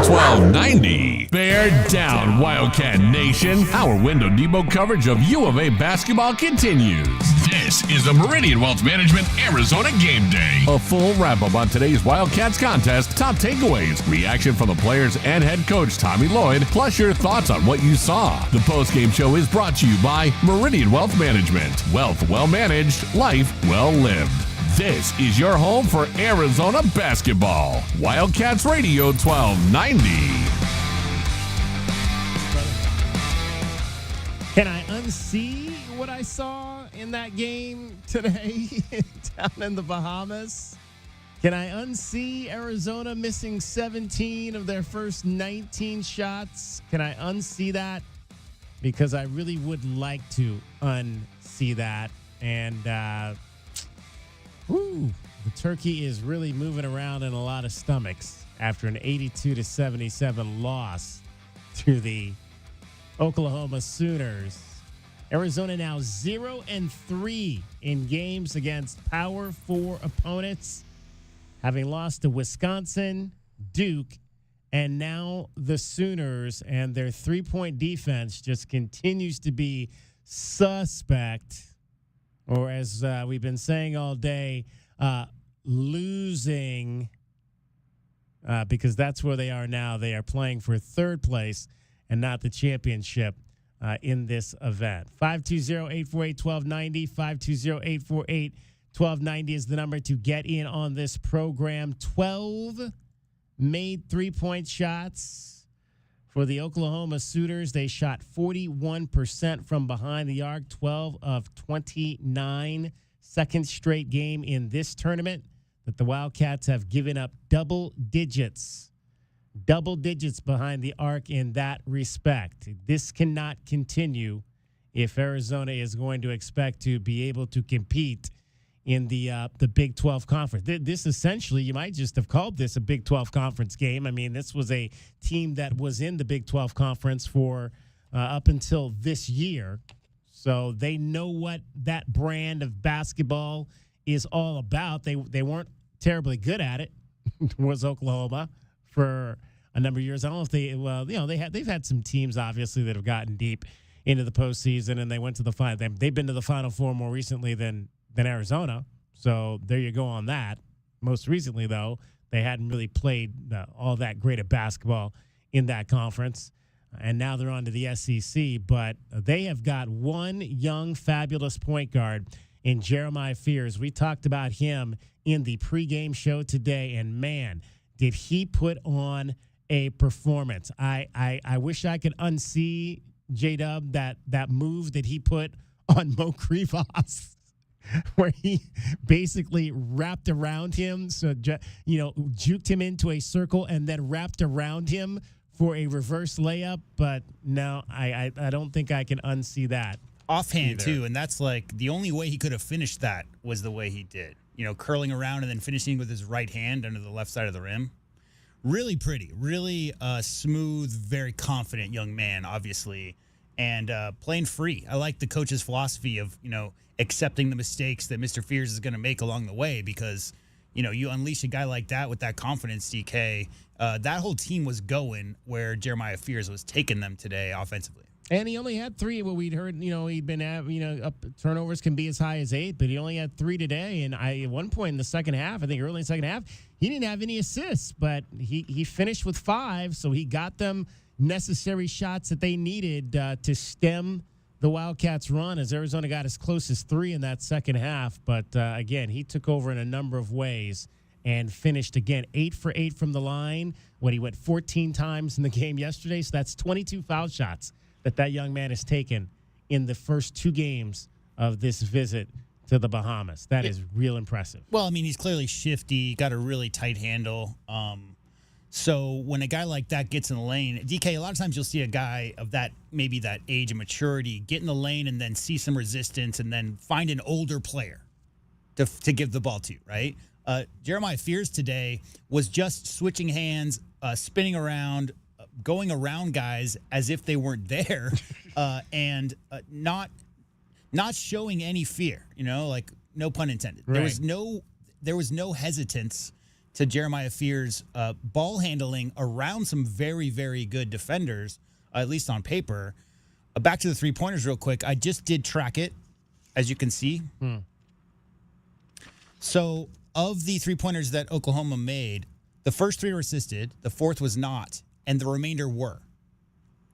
1290. Bear down, Wildcat Nation. Our Window Depot coverage of U of A basketball continues. This is the Meridian Wealth Management Arizona Game Day. A full wrap-up on today's Wildcats contest, top takeaways, reaction from the players and head coach Tommy Lloyd, plus your thoughts on what you saw. The postgame show is brought to you by Meridian Wealth Management. Wealth well managed, life well lived. This is your home for Arizona basketball. Wildcats Radio 1290. Can I unsee what I saw in that game today down in the Bahamas? Can I unsee Arizona missing 17 of their first 19 shots? Can I unsee that? Because I really would like to unsee that. And, the turkey is really moving around in a lot of stomachs after an 82-77 loss to the Oklahoma Sooners. Arizona now 0-3 in games against Power 4 opponents, having lost to Wisconsin, Duke, and now the Sooners. And their three-point defense just continues to be suspect, or as we've been saying all day, losing, because that's where they are now. They are playing for third place and not the championship in this event. 520-848-1290, 520-848-1290 is the number to get in on this program. 12 made three-point shots for the Oklahoma Sooners. They shot 41% from behind the arc, 12 of 29. Second straight game in this tournament that the Wildcats have given up double digits behind the arc in that respect. This cannot continue if Arizona is going to expect to be able to compete in the Big 12 Conference. This essentially, you might just have called this a Big 12 Conference game. I mean, this was a team that was in the Big 12 Conference for up until this year. So they know what that brand of basketball is all about. They weren't terribly good at it, was Oklahoma, for a number of years. I don't know if they've had some teams, obviously, that have gotten deep into the postseason, and they went to the final. They've been to the Final Four more recently than Arizona. So there you go on that. Most recently, though, they hadn't really played all that great at basketball in that conference. And now they're on to the SEC, but they have got one young, fabulous point guard in Jeremiah Fears. We talked about him in the pregame show today, and man, did he put on a performance. I wish I could unsee, J-Dub, that move that he put on Mo Krivas, where he basically wrapped around him, juked him into a circle and then wrapped around him for a reverse layup. But no, I don't think I can unsee that. Offhand, too, and that's like the only way he could have finished that was the way he did. Curling around and then finishing with his right hand under the left side of the rim. Really pretty, really smooth, very confident young man, obviously, and playing free. I like the coach's philosophy of, accepting the mistakes that Mr. Fears is going to make along the way because, you unleash a guy like that with that confidence, DK. That whole team was going where Jeremiah Fears was taking them today offensively. And he only had 3. Well, we'd heard, he'd been, turnovers can be as high as 8, but he only had 3 today. And at one point in the second half, I think early in the second half, he didn't have any assists, but he finished with 5. So he got them necessary shots that they needed to stem the Wildcats' run as Arizona got as close as 3 in that second half. But again, he took over in a number of ways and finished, again, 8 for 8 from the line when he went 14 times in the game yesterday. So that's 22 foul shots that young man has taken in the first 2 games of this visit to the Bahamas. That is real impressive. Well, I mean, he's clearly shifty, got a really tight handle. So when a guy like that gets in the lane, DK, a lot of times you'll see a guy of that, maybe that age and maturity, get in the lane and then see some resistance and then find an older player to give the ball to, right? Jeremiah Fears today was just switching hands, spinning around, going around guys as if they weren't there, and not showing any fear. Like, no pun intended. Right. There was no hesitance to Jeremiah Fear's ball handling around some very, very good defenders, at least on paper. Back to the three-pointers real quick. I just did track it, as you can see. So of the three-pointers that Oklahoma made, the first three were assisted, the fourth was not, and the remainder were.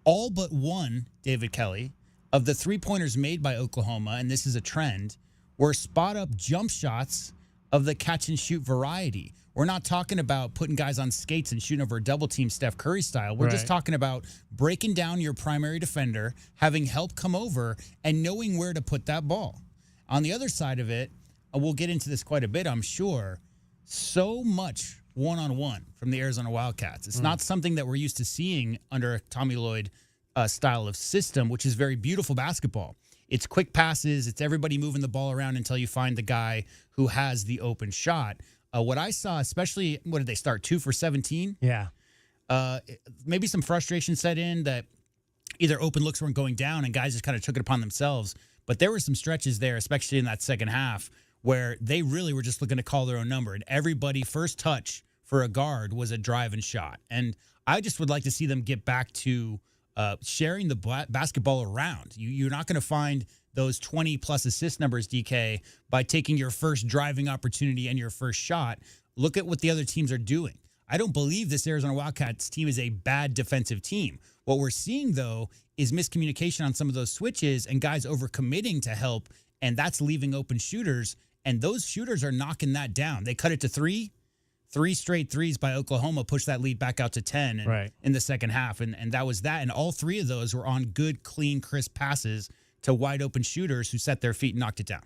All but one, David Kelly, of the three-pointers made by Oklahoma, and this is a trend, were spot-up jump shots of the catch-and-shoot variety. We're not talking about putting guys on skates and shooting over a double-team Steph Curry style. We're just talking about breaking down your primary defender, having help come over, and knowing where to put that ball. On the other side of it, we'll get into this quite a bit, I'm sure, so much one-on-one from the Arizona Wildcats. It's not something that we're used to seeing under a Tommy Lloyd style of system, which is very beautiful basketball. It's quick passes. It's everybody moving the ball around until you find the guy who has the open shot. What I saw, especially, what did they start, 2 for 17? Yeah. Maybe some frustration set in that either open looks weren't going down and guys just kind of took it upon themselves. But there were some stretches there, especially in that second half, where they really were just looking to call their own number. And everybody, first touch for a guard was a drive and shot. And I just would like to see them get back to sharing the basketball around. You're not going to find those 20-plus assist numbers, DK, by taking your first driving opportunity and your first shot. Look at what the other teams are doing. I don't believe this Arizona Wildcats team is a bad defensive team. What we're seeing, though, is miscommunication on some of those switches and guys overcommitting to help, and that's leaving open shooters, and those shooters are knocking that down. They cut it to 3 straight threes by Oklahoma, pushed that lead back out to 10 in the second half, and that was that. And all three of those were on good, clean, crisp passes to wide-open shooters who set their feet and knocked it down.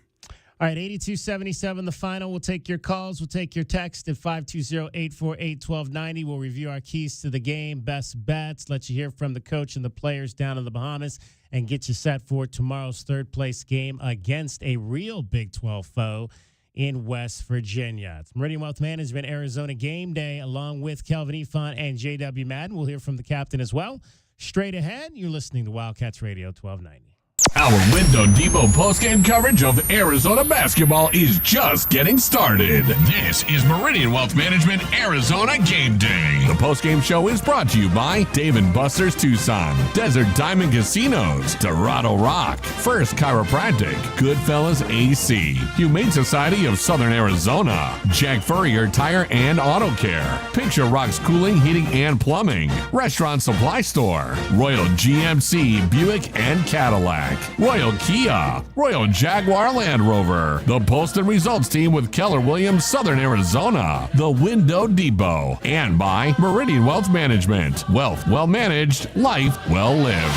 All right, 82-77, the final. We'll take your calls. We'll take your text at 520-848-1290. We'll review our keys to the game, best bets, let you hear from the coach and the players down in the Bahamas, and get you set for tomorrow's third-place game against a real Big 12 foe in West Virginia. It's Meridian Wealth Management, Arizona Game Day, along with Kelvin Efon and J.W. Madden. We'll hear from the captain as well. Straight ahead, you're listening to Wildcats Radio 1290. Our Window Depot postgame coverage of Arizona basketball is just getting started. This is Meridian Wealth Management Arizona Game Day. The postgame show is brought to you by Dave & Buster's Tucson, Desert Diamond Casinos, Dorado Rock, First Chiropractic, Goodfellas AC, Humane Society of Southern Arizona, Jack Furrier Tire and Auto Care, Picture Rocks Cooling, Heating and Plumbing, Restaurant Supply Store, Royal GMC, Buick and Cadillac, Royal Kia, Royal Jaguar Land Rover, the Poston Results Team with Keller Williams, Southern Arizona, the Window Depot, and by Meridian Wealth Management. Wealth well managed, life well lived.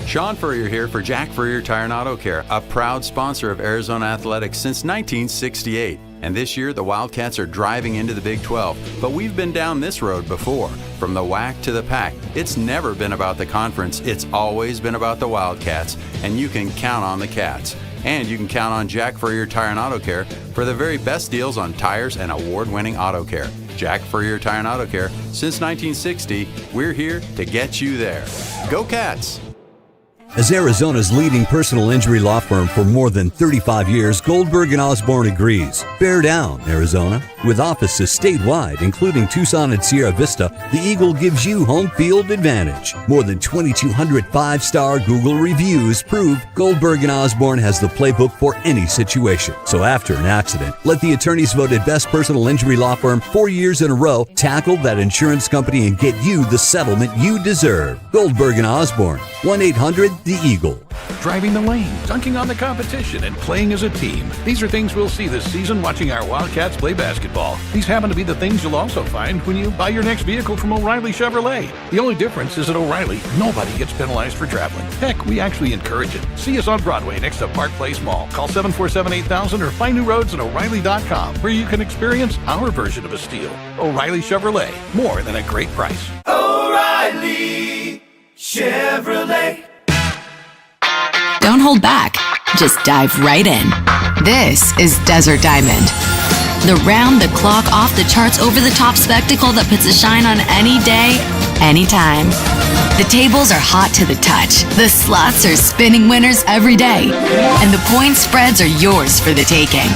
Sean Furrier here for Jack Furrier Tire and Auto Care, a proud sponsor of Arizona Athletics since 1968. And this year, the Wildcats are driving into the Big 12. But we've been down this road before. From the WAC to the PAC, it's never been about the conference. It's always been about the Wildcats. And you can count on the Cats. And you can count on Jack Furrier Tire and Auto Care for the very best deals on tires and award-winning auto care. Jack Furrier Tire and Auto Care, since 1960, we're here to get you there. Go Cats! As Arizona's leading personal injury law firm for more than 35 years, Goldberg & Osborne agrees. Bear down, Arizona. With offices statewide, including Tucson and Sierra Vista, the Eagle gives you home field advantage. More than 2,200 five-star Google reviews prove Goldberg & Osborne has the playbook for any situation. So after an accident, let the attorneys voted best personal injury law firm 4 years in a row tackle that insurance company and get you the settlement you deserve. Goldberg & Osborne, 1-800-THE Eagle. Driving the lane, dunking on the competition, and playing as a team. These are things we'll see this season watching our Wildcats play basketball. These happen to be the things you'll also find when you buy your next vehicle from O'Reilly Chevrolet. The only difference is at O'Reilly, nobody gets penalized for traveling. Heck, we actually encourage it. See us on Broadway next to Park Place Mall. Call 747-8000 or find new roads at O'Reilly.com, where you can experience our version of a steal. O'Reilly Chevrolet, more than a great price. O'Reilly Chevrolet. Don't hold back. Just dive right in. This is Desert Diamond. The round-the-clock, off-the-charts, over-the-top spectacle that puts a shine on any day, anytime. The tables are hot to the touch. The slots are spinning winners every day. And the point spreads are yours for the taking.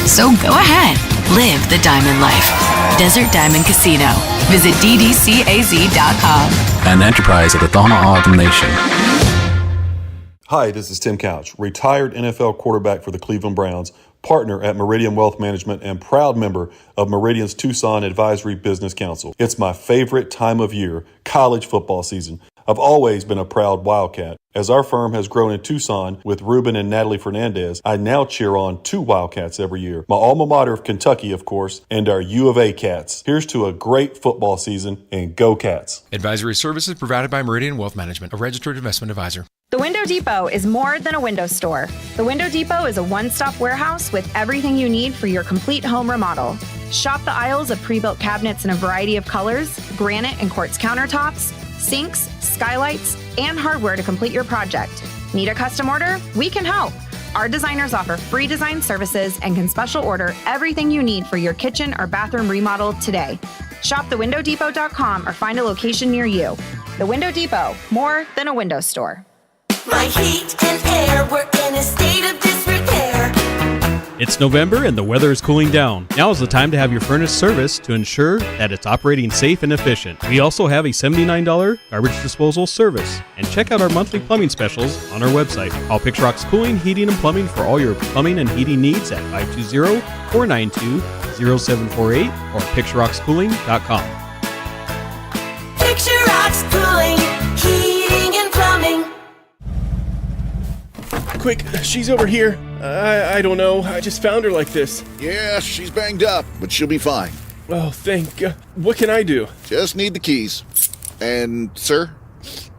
So go ahead. Live the Diamond Life. Desert Diamond Casino. Visit ddcaz.com. An enterprise of the Thona Ogden Nation. Hi, this is Tim Couch, retired NFL quarterback for the Cleveland Browns, partner at Meridian Wealth Management, and proud member of Meridian's Tucson Advisory Business Council. It's my favorite time of year, college football season. I've always been a proud Wildcat. As our firm has grown in Tucson with Ruben and Natalie Fernandez, I now cheer on 2 Wildcats every year. My alma mater of Kentucky, of course, and our U of A Cats. Here's to a great football season, and go Cats. Advisory services provided by Meridian Wealth Management, a registered investment advisor. The Window Depot is more than a window store. The Window Depot is a one-stop warehouse with everything you need for your complete home remodel. Shop the aisles of pre-built cabinets in a variety of colors, granite and quartz countertops, sinks, skylights, and hardware to complete your project. Need a custom order? We can help. Our designers offer free design services and can special order everything you need for your kitchen or bathroom remodel today. Shop thewindowdepot.com or find a location near you. The Window Depot, more than a window store. My heat and air were in a state of disrepair. It's November and the weather is cooling down. Now is the time to have your furnace serviced to ensure that it's operating safe and efficient. We also have a $79 garbage disposal service. And check out our monthly plumbing specials on our website. Call Picture Rocks Cooling, Heating, and Plumbing for all your plumbing and heating needs at 520-492-0748 or picturerockscooling.com. Picture Rocks Cooling, Heating, and Plumbing. Quick, she's over here. I don't know. I just found her like this. Yeah, she's banged up, but she'll be fine. Oh, thank God. What can I do? Just need the keys. And, sir?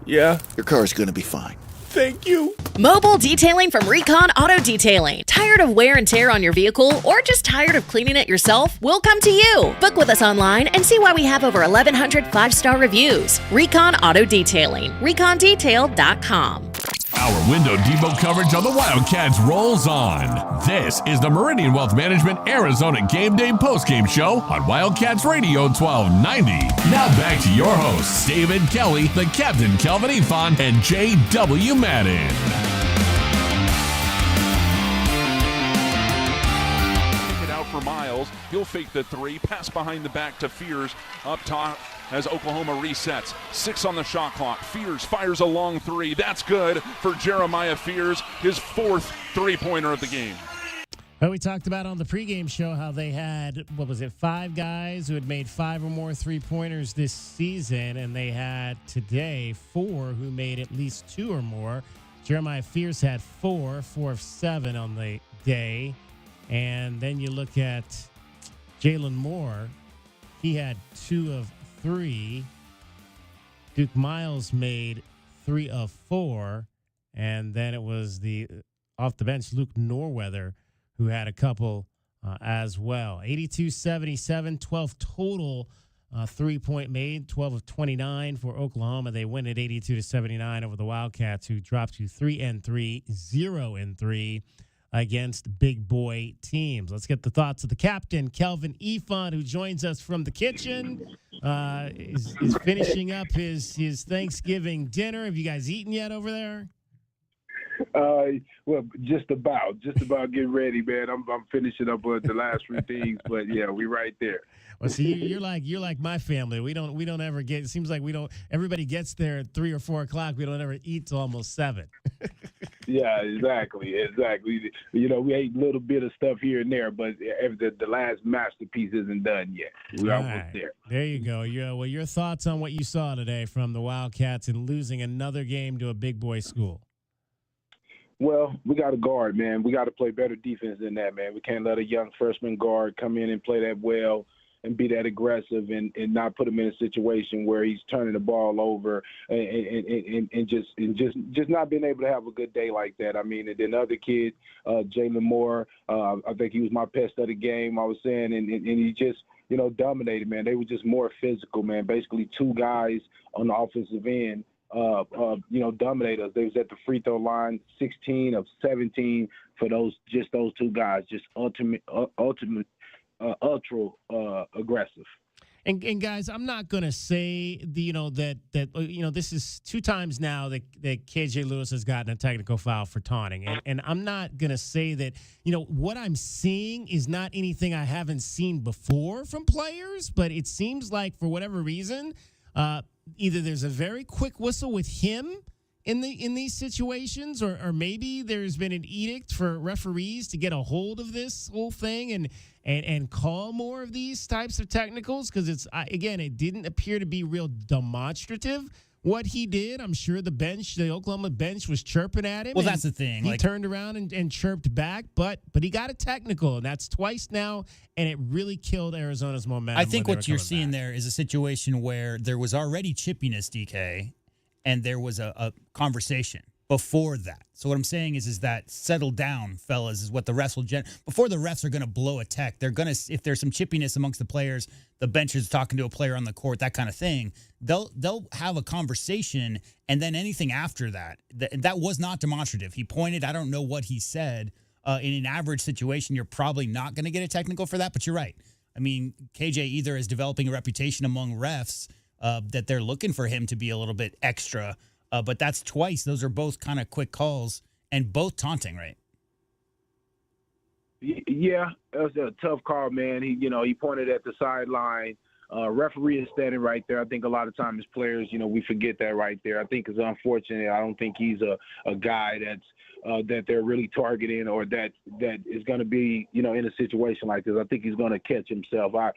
Yeah? Your car's gonna be fine. Thank you. Mobile detailing from Recon Auto Detailing. Tired of wear and tear on your vehicle or just tired of cleaning it yourself? We'll come to you. Book with us online and see why we have over 1,100 5-star reviews. Recon Auto Detailing. ReconDetail.com. Our Window Depot coverage of the Wildcats rolls on. This is the Meridian Wealth Management Arizona Gameday postgame show on Wildcats Radio 1290. Now back to your hosts, David Kelly, the Captain Kelvin Ifan, and J.W. Madden. For Miles, he'll fake the 3, pass behind the back to Fears up top as Oklahoma resets. 6 on the shot clock. Fears fires a long 3. That's good for Jeremiah Fears, his 4th 3-pointer of the game. Well, we talked about on the pregame show how they had, 5 guys who had made 5 or more 3-pointers this season, and they had today 4 who made at least 2 or more. Jeremiah Fears had 4 of 7 on the day. And then you look at Jalen Moore. He had 2 of 3. Duke Miles made 3 of 4. And then it was off the bench, Luke Norweather, who had a couple as well. 82-77, 12 total 3-point made, 12 of 29 for Oklahoma. They win at 82-79 over the Wildcats, who dropped to 3-3, 0-3. Against big boy teams. Let's get the thoughts of the captain, Kelvin Ifan, who joins us from the kitchen. Is finishing up his Thanksgiving dinner. Have you guys eaten yet over there? Well, just about getting ready, man. I'm finishing up the last few things, but yeah, we right there. Well, see, you're like my family. We don't ever get. It seems like we don't. Everybody gets there at 3 or 4 o'clock. We don't ever eat till almost 7. Yeah, exactly. You know, we ate a little bit of stuff here and there, but the last masterpiece isn't done yet. We're almost there. There you go. Well, your thoughts on what you saw today from the Wildcats and losing another game to a big boy school? Well, we got to guard, man. We got to play better defense than that, man. We can't let a young freshman guard come in and play that well and be that aggressive and not put him in a situation where he's turning the ball over and just not being able to have a good day like that. I mean, and then the other kid, Jalen Moore, I think he was my pest of the game, I was saying, and he just, dominated, man. They were just more physical, man. Basically 2 guys on the offensive end dominate us. They was at the free throw line, 16 of 17 for those 2 guys, just ultra aggressive. And guys, I'm not gonna say that this is 2 times now that KJ Lewis has gotten a technical foul for taunting, and I'm not gonna say that what I'm seeing is not anything I haven't seen before from players, but it seems like for whatever reason, either there's a very quick whistle with him in these situations, or maybe there's been an edict for referees to get a hold of this whole thing and call more of these types of technicals, because it didn't appear to be real demonstrative what he did. I'm sure the Oklahoma bench was chirping at him. Well, that's the thing. He turned around and chirped back, but he got a technical, and that's twice now, and it really killed Arizona's momentum. I think what you're seeing there is a situation where there was already chippiness, DK, and there was a conversation before that. So what I'm saying is that settle down, fellas, is what the refs will before the refs are going to blow a tech. They're going to, if there's some chippiness amongst the players, the bench is talking to a player on the court, that kind of thing, they'll have a conversation, and then anything after that was not demonstrative. He pointed, I don't know what he said. In an average situation, you're probably not going to get a technical for that, but you're right. I mean, KJ either is developing a reputation among refs that they're looking for him to be a little bit extra, but that's twice. Those are both kind of quick calls and both taunting, right? Yeah, that was a tough call, man. He pointed at the sideline. Referee is standing right there. I think a lot of times as players, we forget that right there. I think it's unfortunate. I don't think he's a guy that they're really targeting, or that is going to be, in a situation like this. I think he's going to catch himself. I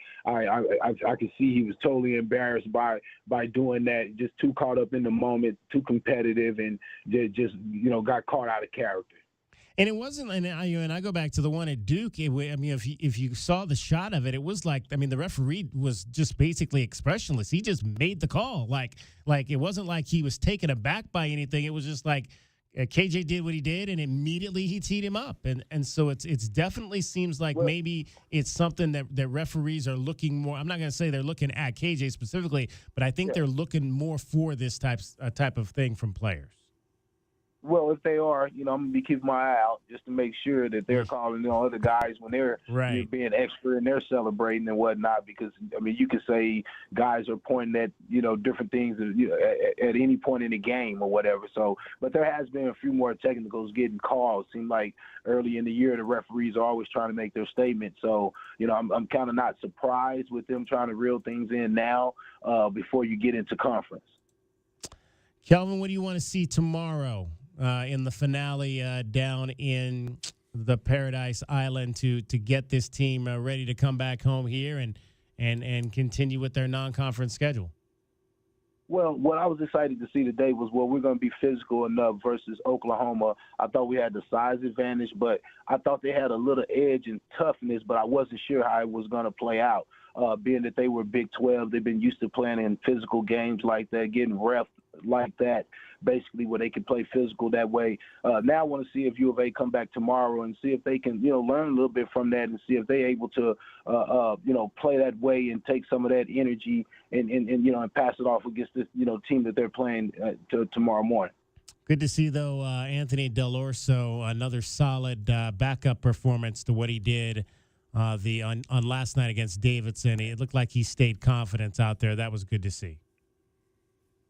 can see he was totally embarrassed by doing that, just too caught up in the moment, too competitive, and just got caught out of character. And it wasn't, and I go back to the one at Duke. If you saw the shot of it, it was like, the referee was just basically expressionless. He just made the call, like it wasn't like he was taken aback by anything. It was just like KJ did what he did, and immediately he teed him up, and so it's definitely seems like maybe it's something that referees are looking more. I'm not going to say they're looking at KJ specifically, but I think they're looking more for this type of thing from players. Well, if they are, I'm going to be keeping my eye out just to make sure that they're calling other guys when they're being extra and they're celebrating and whatnot. Because, you could say guys are pointing at, different things at any point in the game or whatever. So, but there has been a few more technicals getting called. It seemed like early in the year the referees are always trying to make their statement. So, I'm kind of not surprised with them trying to reel things in now before you get into conference. Kelvin, what do you want to see tomorrow in the finale down in the Paradise Island to get this team ready to come back home here and continue with their non-conference schedule? Well, what I was excited to see today was, we're going to be physical enough versus Oklahoma. I thought we had the size advantage, but I thought they had a little edge and toughness, but I wasn't sure how it was going to play out. Being that they were Big 12, they've been used to playing in physical games like that, getting ref like that, basically where they can play physical that way. Now I want to see if U of A come back tomorrow and see if they can, learn a little bit from that and see if they're able to, play that way and take some of that energy and pass it off against this, team that they're playing tomorrow morning. Good to see, though, Anthony Del Orso, another solid backup performance to what he did on last night against Davidson. It looked like he stayed confident out there. That was good to see.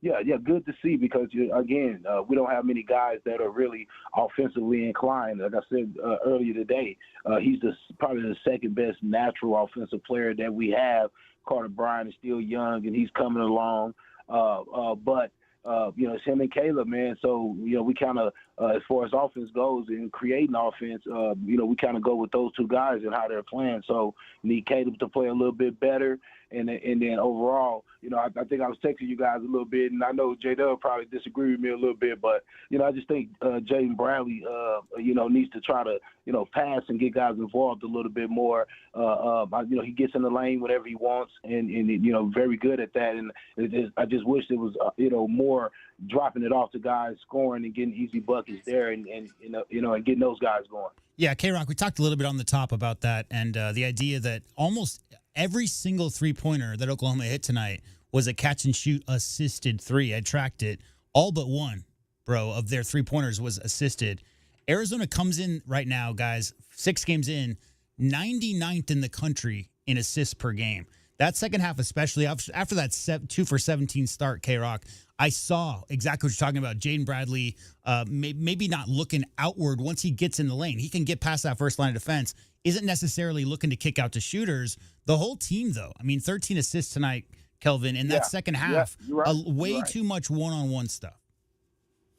Yeah, good to see, because, again, we don't have many guys that are really offensively inclined. Like I said earlier today, he's probably the second best natural offensive player that we have. Carter Bryant is still young, and he's coming along. But it's him and Caleb, man. So, we kind of, as far as offense goes and creating offense, we kind of go with those two guys and how they're playing. So, need Caleb to play a little bit better. And then overall, I think I was texting you guys a little bit, and I know J-Dub probably disagree with me a little bit, but, I just think Jaden Bradley, needs to try to, pass and get guys involved a little bit more. He gets in the lane whenever he wants, and very good at that. And I just wish there was, more dropping it off to guys, scoring and getting easy buckets there and getting those guys going. Yeah, K-Rock, we talked a little bit on the top about that, and the idea that almost every single three-pointer that Oklahoma hit tonight was a catch-and-shoot assisted three. I tracked it. All but one, bro, of their three-pointers was assisted. Arizona comes in right now, guys, 6 games in, 99th in the country in assists per game. That second half, especially after that 2 for 17 start, K-Rock, I saw exactly what you're talking about. Jaden Bradley maybe not looking outward once he gets in the lane. He can get past that first line of defense. Isn't necessarily looking to kick out to shooters. The whole team, though, 13 assists tonight, Kelvin, in that second half. Way too much one-on-one stuff.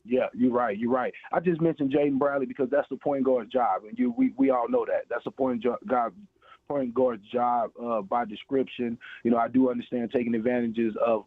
Yeah, you're right. I just mentioned Jaden Bradley because that's the point guard's job, and we all know that. That's the point guard's job by description. I do understand taking advantages of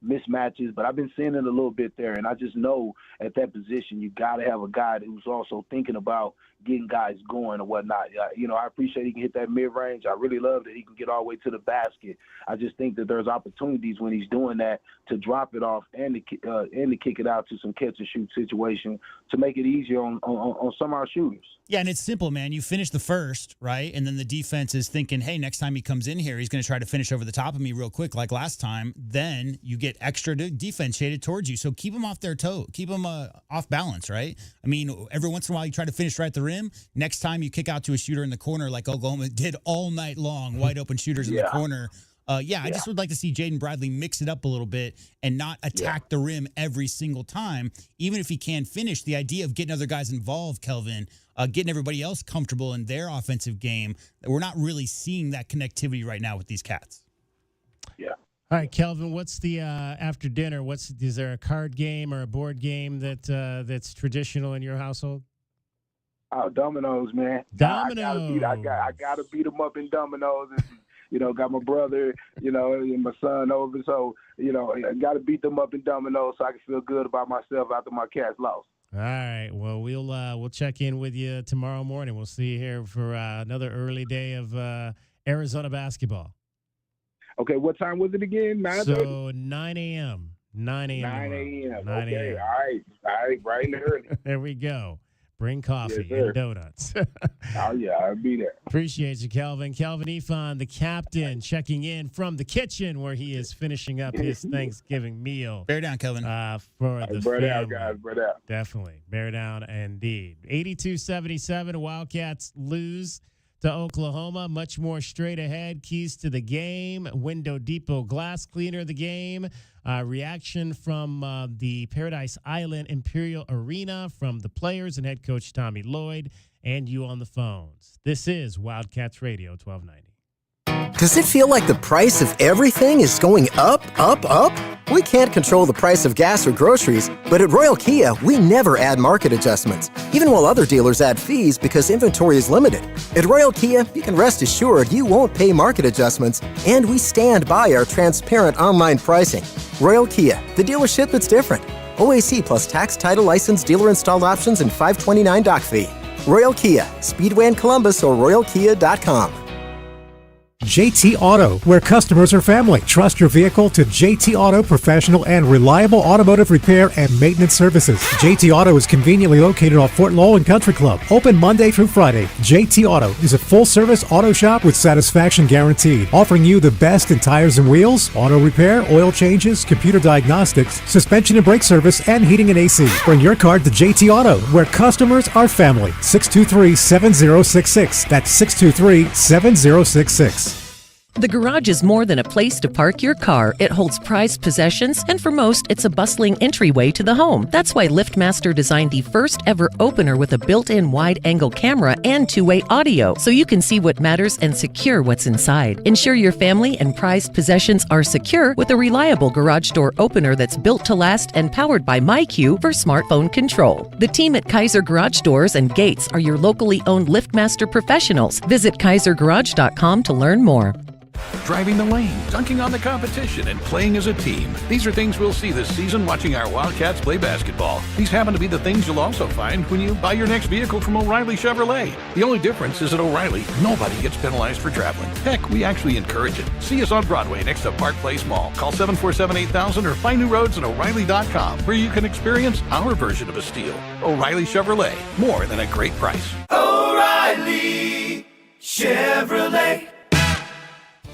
mismatches, but I've been seeing it a little bit there, and I just know at that position you got to have a guy who's also thinking about getting guys going and whatnot. I appreciate he can hit that mid-range. I really love that he can get all the way to the basket. I just think that there's opportunities when he's doing that to drop it off and to kick it out to some catch-and-shoot situation to make it easier on some of our shooters. Yeah, and it's simple, man. You finish the first, right? And then the defense is thinking, hey, next time he comes in here, he's going to try to finish over the top of me real quick like last time. Then you get extra defense shaded towards you. So keep them off their toe. Keep them off balance, right? Every once in a while you try to finish right at the rim. Next time you kick out to a shooter in the corner like Oklahoma did all night long, wide open shooters in the corner. I just would like to see Jaden Bradley mix it up a little bit and not attack the rim every single time. Even if he can finish, the idea of getting other guys involved, Kelvin, getting everybody else comfortable in their offensive game, we're not really seeing that connectivity right now with these cats. Yeah. All right, Kelvin, what's the after dinner? Is there a card game or a board game that's traditional in your household? Oh, dominoes, man. Dominoes. I gotta beat them up in dominoes. And, got my brother, and my son over. So, I got to beat them up in dominoes so I can feel good about myself after my Cats lost. All right. Well, we'll check in with you tomorrow morning. We'll see you here for another early day of Arizona basketball. Okay, what time was it again? 9:30? So 9 a.m. 9 a.m. 9 a.m. Okay, a.m. All right, bright and early. There we go. Bring coffee and donuts. Oh, yeah, I'll be there. Appreciate you, Kelvin. Kelvin Ifan, the captain, checking in from the kitchen where he is finishing up his Thanksgiving meal. Bear down, Kelvin. For the bear family. down, guys. Bear down. Definitely. Bear down indeed. 82-77, Wildcats lose to Oklahoma. Much more straight ahead. Keys to the game. Window Depot glass cleaner of the game. Reaction from the Paradise Island Imperial Arena from the players and head coach Tommy Lloyd, and you on the phones. This is Wildcats Radio 1290. Does it feel like the price of everything is going up, up, up? We can't control the price of gas or groceries, but at Royal Kia, we never add market adjustments, even while other dealers add fees because inventory is limited. At Royal Kia, you can rest assured you won't pay market adjustments, and we stand by our transparent online pricing. Royal Kia, the dealership that's different. OAC plus tax, title, license, dealer installed options, and $529 doc fee. Royal Kia, Speedway in Columbus or royalkia.com. JT Auto, where customers are family. Trust your vehicle to JT Auto professional and reliable automotive repair and maintenance services. JT Auto is conveniently located off Fort Lowell and Country Club. Open Monday through Friday. JT Auto is a full-service auto shop with satisfaction guaranteed, offering you the best in tires and wheels, auto repair, oil changes, computer diagnostics, suspension and brake service, and heating and AC. Bring your car to JT Auto, where customers are family. 623-7066. That's 623-7066. The garage is more than a place to park your car. It holds prized possessions, and for most, it's a bustling entryway to the home. That's why LiftMaster designed the first ever opener with a built-in wide-angle camera and two-way audio, so you can see what matters and secure what's inside. Ensure your family and prized possessions are secure with a reliable garage door opener that's built to last and powered by MyQ for smartphone control. The team at Kaiser Garage Doors and Gates are your locally owned LiftMaster professionals. Visit kaisergarage.com to learn more. Driving the lane, dunking on the competition, and playing as a team. These are things we'll see this season watching our Wildcats play basketball. These happen to be the things you'll also find when you buy your next vehicle from O'Reilly Chevrolet. The only difference is at O'Reilly, nobody gets penalized for traveling. Heck, we actually encourage it. See us on Broadway next to Park Place Mall. Call 747-8000 or find new roads at O'Reilly.com, where you can experience our version of a steal. O'Reilly Chevrolet, more than a great price. O'Reilly Chevrolet.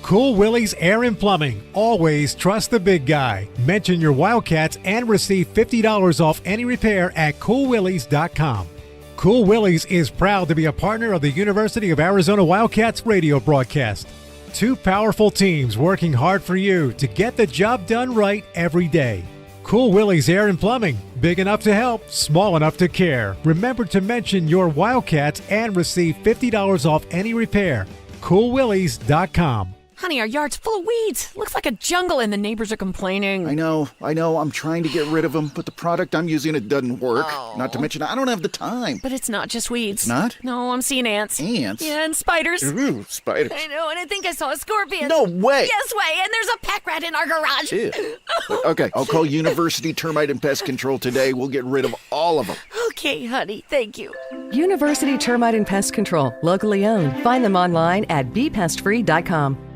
Cool Willie's Air and Plumbing. Always trust the big guy. Mention your Wildcats and receive $50 off any repair at coolwillies.com. Cool Willie's is proud to be a partner of the University of Arizona Wildcats radio broadcast. Two powerful teams working hard for you to get the job done right every day. Cool Willie's Air and Plumbing. Big enough to help, small enough to care. Remember to mention your Wildcats and receive $50 off any repair. CoolWillies.com. Honey, our yard's full of weeds. Looks like a jungle and the neighbors are complaining. I know. I'm trying to get rid of them, but the product I'm using, it doesn't work. Oh. Not to mention, I don't have the time. But it's not just weeds. It's not? No, I'm seeing ants. Ants? Yeah, and spiders. Ooh, spiders. I know, and I think I saw a scorpion. No way. Yes way, and there's a pack rat in our garage. Ew. Okay, I'll call University Termite and Pest Control today. We'll get rid of all of them. Okay, honey, thank you. University Termite and Pest Control, locally owned. Find them online at bepestfree.com.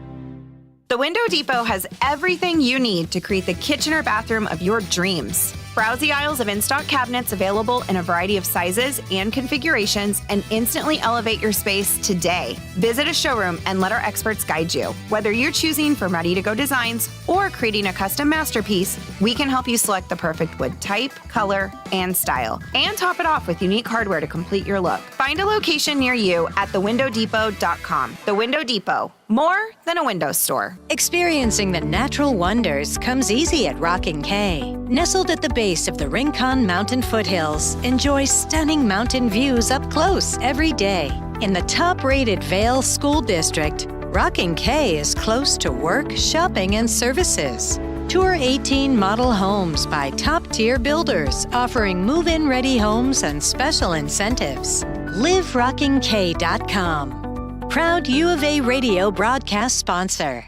The Window Depot has everything you need to create the kitchen or bathroom of your dreams. Browse the aisles of in-stock cabinets available in a variety of sizes and configurations and instantly elevate your space today. Visit a showroom and let our experts guide you. Whether you're choosing from ready-to-go designs or creating a custom masterpiece, we can help you select the perfect wood type, color, and style, and top it off with unique hardware to complete your look. Find a location near you at thewindowdepot.com. The Window Depot, more than a window store. Experiencing the natural wonders comes easy at Rocking K. Nestled at the base of the Rincon Mountain foothills, enjoy stunning mountain views up close every day. In the top-rated Vale School District, Rocking K is close to work, shopping, and services. Tour 18 model homes by top-tier builders, offering move-in ready homes and special incentives. LiveRockingK.com. Proud U of A radio broadcast sponsor.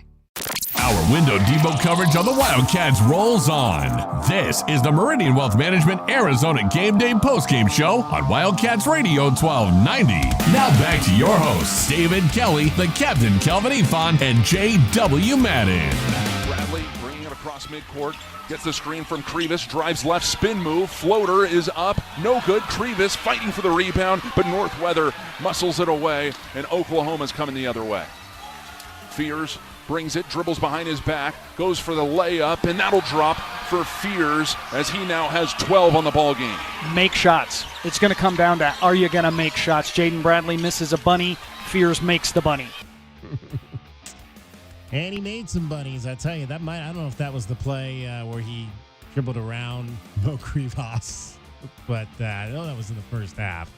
Our Window Depot coverage on the Wildcats rolls on. This is the Meridian Wealth Management Arizona Gameday postgame show on Wildcats Radio 1290. Now back to your hosts, David Kelly, the Captain Kelvin Ifan, and J.W. Madden. Bradley bringing it across midcourt. Gets the screen from Krivas, drives left, spin move, floater is up, no good. Krivas fighting for the rebound, but Northweather muscles it away, and Oklahoma's coming the other way. Fears brings it, dribbles behind his back, goes for the layup, and that'll drop for Fears as he now has 12 on the ball game. Make shots. It's going to come down to, are you going to make shots? Jaden Bradley misses a bunny. Fears makes the bunny. And he made some bunnies, I tell you. I don't know if that was the play where he dribbled around Mo Krivas, but I know that was in the first half.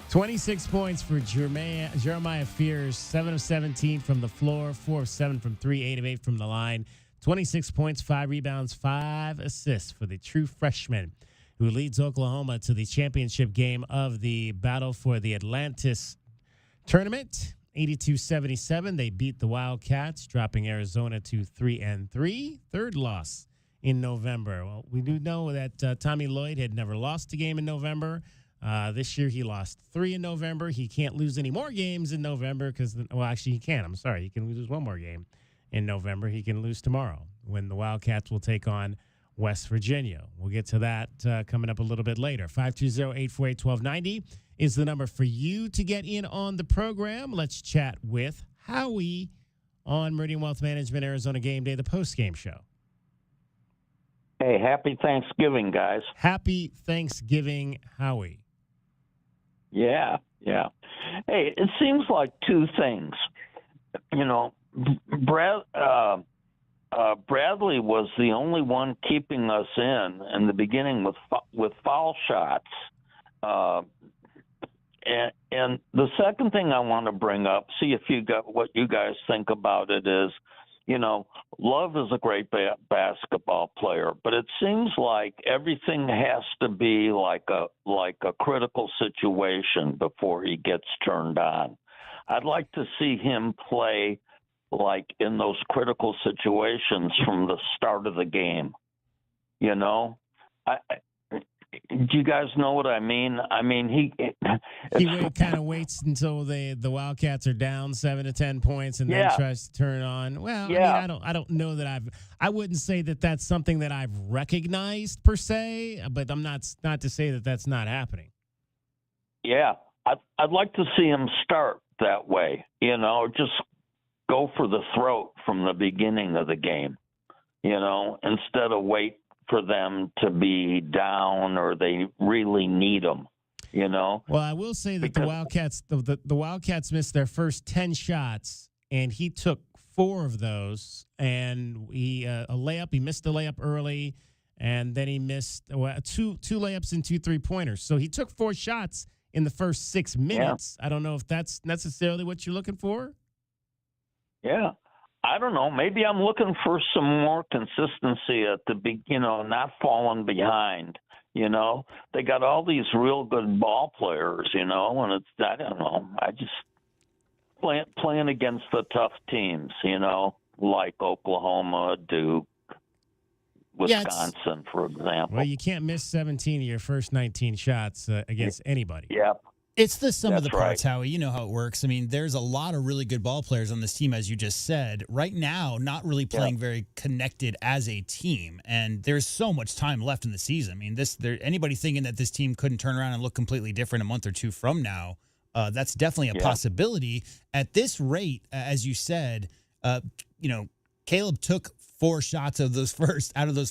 26 points for Jeremiah Fears, 7 of 17 from the floor, 4 of 7 from 3, 8 of 8 from the line. 26 points, 5 rebounds, 5 assists for the true freshman who leads Oklahoma to the championship game of the Battle for the Atlantis tournament. 82-77, they beat the Wildcats, dropping Arizona to 3-3. Third loss in November. Well, we do know that Tommy Lloyd had never lost a game in November. This year he lost 3 in November. He can't lose any more games in November actually he can. I'm sorry. He can lose one more game in November. He can lose tomorrow when the Wildcats will take on West Virginia. We'll get to that coming up a little bit later. 520-848-1290 is the number for you to get in on the program. Let's chat with Howie on Meridian Wealth Management Arizona Game Day, the post-game show. Hey, happy Thanksgiving, guys. Happy Thanksgiving, Howie. Yeah. Hey, it seems like two things. You know, Bradley was the only one keeping us in the beginning with foul shots. And the second thing I want to bring up, see if you got what you guys think about it is, you know, Love is a great basketball player, but it seems like everything has to be like a critical situation before he gets turned on. I'd like to see him play like in those critical situations from the start of the game. You know, do you guys know what I mean? I mean, he kind of waits until the Wildcats are down 7 to 10 points and then tries to turn on. Well, yeah. I mean, I don't know that I wouldn't say that that's something that I've recognized per se, but I'm not to say that that's not happening. Yeah, I'd like to see him start that way. You know, just go for the throat from the beginning of the game. You know, instead of wait for them to be down or they really need them, you know? Well, I will say that the Wildcats missed their first 10 shots, and he took 4 of those, and he a layup. He missed the layup early, and then he missed two layups and 2 3-pointers. So he took 4 shots in the first 6 minutes. I don't know if that's necessarily what you're looking for. Yeah. I don't know. Maybe I'm looking for some more consistency at the not falling behind. They got all these real good ball players, and I don't know. I just playing against the tough teams, like Oklahoma, Duke, Wisconsin, for example. Well, you can't miss 17 of your first 19 shots against anybody. Yep. It's the sum of the parts, right. Howie. You know how it works. I mean, there's a lot of really good ball players on this team, as you just said. Right now, not really playing very connected as a team, and there's so much time left in the season. I mean, anybody thinking that this team couldn't turn around and look completely different a month or two from now, that's definitely a possibility. At this rate, as you said, Caleb took 4 shots out of those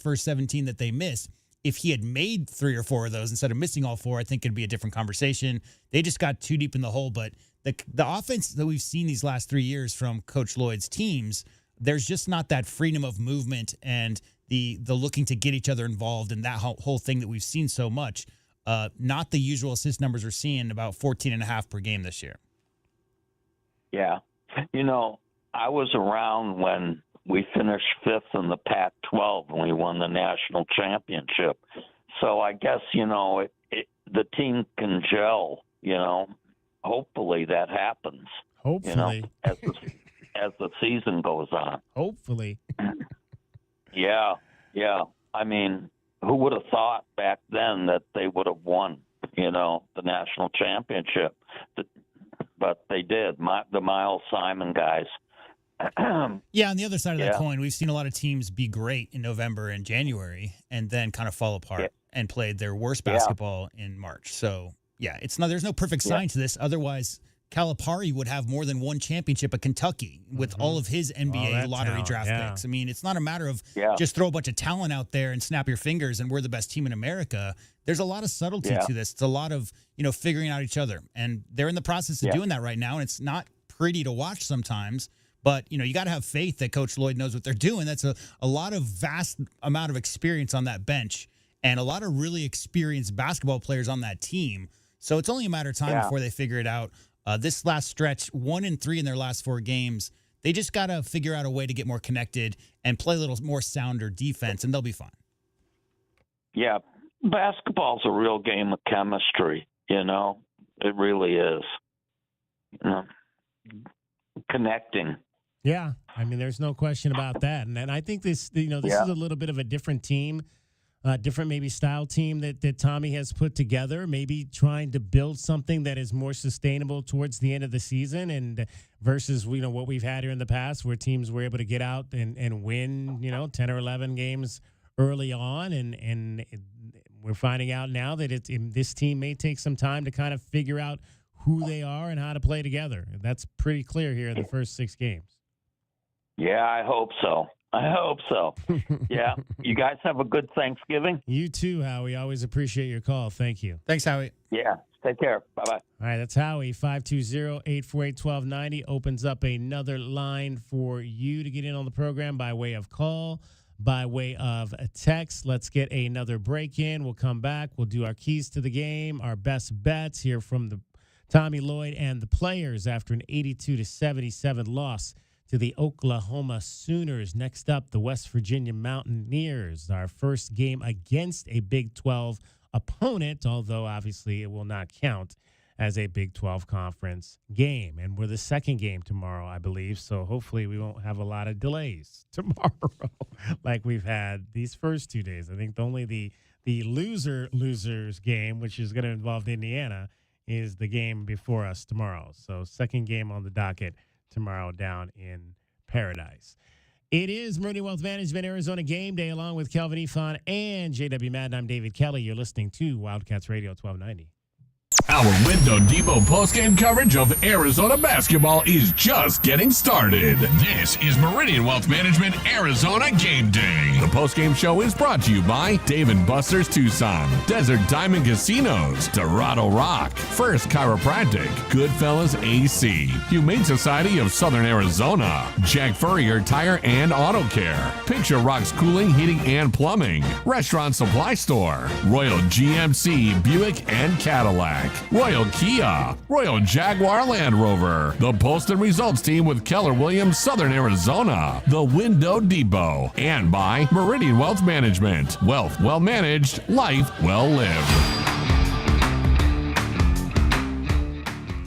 first 17 that they missed. If he had made 3 or 4 of those instead of missing all 4, I think it'd be a different conversation. They just got too deep in the hole. But the offense that we've seen these last 3 years from Coach Lloyd's teams, there's just not that freedom of movement and the looking to get each other involved and that whole thing that we've seen so much. Not the usual assist numbers we're seeing, about 14.5 per game this year. Yeah. I was around when we finished 5th in the Pac-12 when we won the national championship. So I guess, the team can gel, Hopefully that happens. Hopefully. As the season goes on. Hopefully. Yeah. I mean, who would have thought back then that they would have won, the national championship? But they did. The Miles Simon guys. Yeah, on the other side of that coin, we've seen a lot of teams be great in November and January and then kind of fall apart and played their worst basketball in March. So, there's no perfect science to this. Otherwise, Calipari would have more than 1 championship at Kentucky with all of his NBA lottery draft picks. I mean, it's not a matter of just throw a bunch of talent out there and snap your fingers and we're the best team in America. There's a lot of subtlety to this. It's a lot of, figuring out each other. And they're in the process of doing that right now, and it's not pretty to watch sometimes. But, you got to have faith that Coach Lloyd knows what they're doing. That's a lot of vast amount of experience on that bench and a lot of really experienced basketball players on that team. So it's only a matter of time before they figure it out. This last stretch, 1-3 in their last 4 games, they just got to figure out a way to get more connected and play a little more sounder defense, and they'll be fine. Yeah, basketball's a real game of chemistry, It really is. Connecting. Yeah, I mean, there's no question about that. And I think this is a little bit of a different team, different maybe style team that Tommy has put together, maybe trying to build something that is more sustainable towards the end of the season and versus, what we've had here in the past where teams were able to get out and win, 10 or 11 games early on. And we're finding out now that this team may take some time to kind of figure out who they are and how to play together. That's pretty clear here in the first 6 games. Yeah, I hope so. Yeah. You guys have a good Thanksgiving. You too, Howie. Always appreciate your call. Thank you. Thanks, Howie. Yeah. Take care. Bye-bye. All right, that's Howie. 520-848-1290 opens up another line for you to get in on the program by way of call, by way of a text. Let's get another break in. We'll come back. We'll do our keys to the game, our best bets here from the Tommy Lloyd and the players after an 82-77 loss to the Oklahoma Sooners. Next up, the West Virginia Mountaineers, our first game against a Big 12 opponent, although obviously it will not count as a Big 12 conference game. And we're the second game tomorrow, I believe, so hopefully we won't have a lot of delays tomorrow like we've had these first 2 days. I think only the losers game, which is going to involve Indiana, is the game before us tomorrow. So second game on the docket tomorrow down in Paradise. It is Meridian Wealth Management Arizona Game Day along with Kelvin Ifan and JW Madden. I'm David Kelly. You're listening to Wildcats Radio 1290. Our Window Depot postgame coverage of Arizona basketball is just getting started. This is Meridian Wealth Management Arizona Game Day. The postgame show is brought to you by Dave & Buster's Tucson, Desert Diamond Casinos, Dorado Rock, First Chiropractic, Goodfellas AC, Humane Society of Southern Arizona, Jack Furrier Tire and Auto Care, Picture Rocks Cooling, Heating and Plumbing, Restaurant Supply Store, Royal GMC, Buick and Cadillac, Royal Kia, Royal Jaguar Land Rover, the Poston Results Team with Keller Williams, Southern Arizona, the Window Depot, and by Meridian Wealth Management. Wealth well managed, life well lived.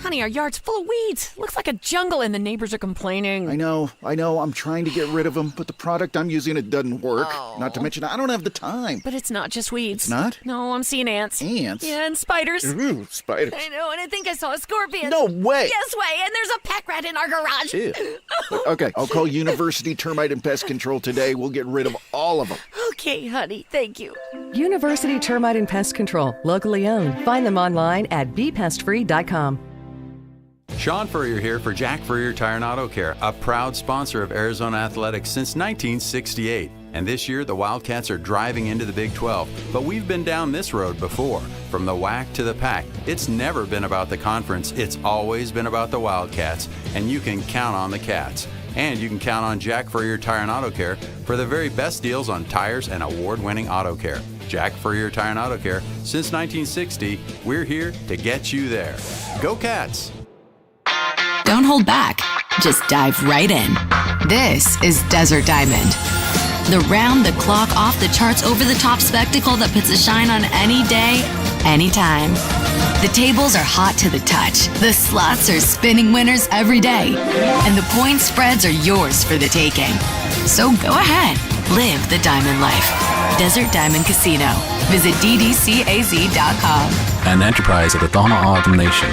Honey, our yard's full of weeds. Looks like a jungle and the neighbors are complaining. I know. I'm trying to get rid of them, but the product I'm using, it doesn't work. Oh. Not to mention, I don't have the time. But it's not just weeds. It's not? No, I'm seeing ants. Ants? Yeah, and spiders. Ooh, spiders. I know, and I think I saw a scorpion. No way. Yes way, and there's a pack rat in our garage. Ew. Okay, I'll call University Termite and Pest Control today. We'll get rid of all of them. Okay, honey, thank you. University Termite and Pest Control, locally owned. Find them online at bepestfree.com. Sean Furrier here for Jack Furrier Tire and Auto Care, a proud sponsor of Arizona Athletics since 1968. And this year, the Wildcats are driving into the Big 12. But we've been down this road before. From the WAC to the PAC, it's never been about the conference. It's always been about the Wildcats. And you can count on the Cats. And you can count on Jack Furrier Tire and Auto Care for the very best deals on tires and award-winning auto care. Jack Furrier Tire and Auto Care, since 1960, we're here to get you there. Go Cats! Don't hold back. Just dive right in. This is Desert Diamond. The round-the-clock, off-the-charts, over-the-top spectacle that puts a shine on any day, anytime. The tables are hot to the touch. The slots are spinning winners every day. And the point spreads are yours for the taking. So go ahead. Live the diamond life. Desert Diamond Casino. Visit ddcaz.com. An enterprise of the Thana Autumn Nation.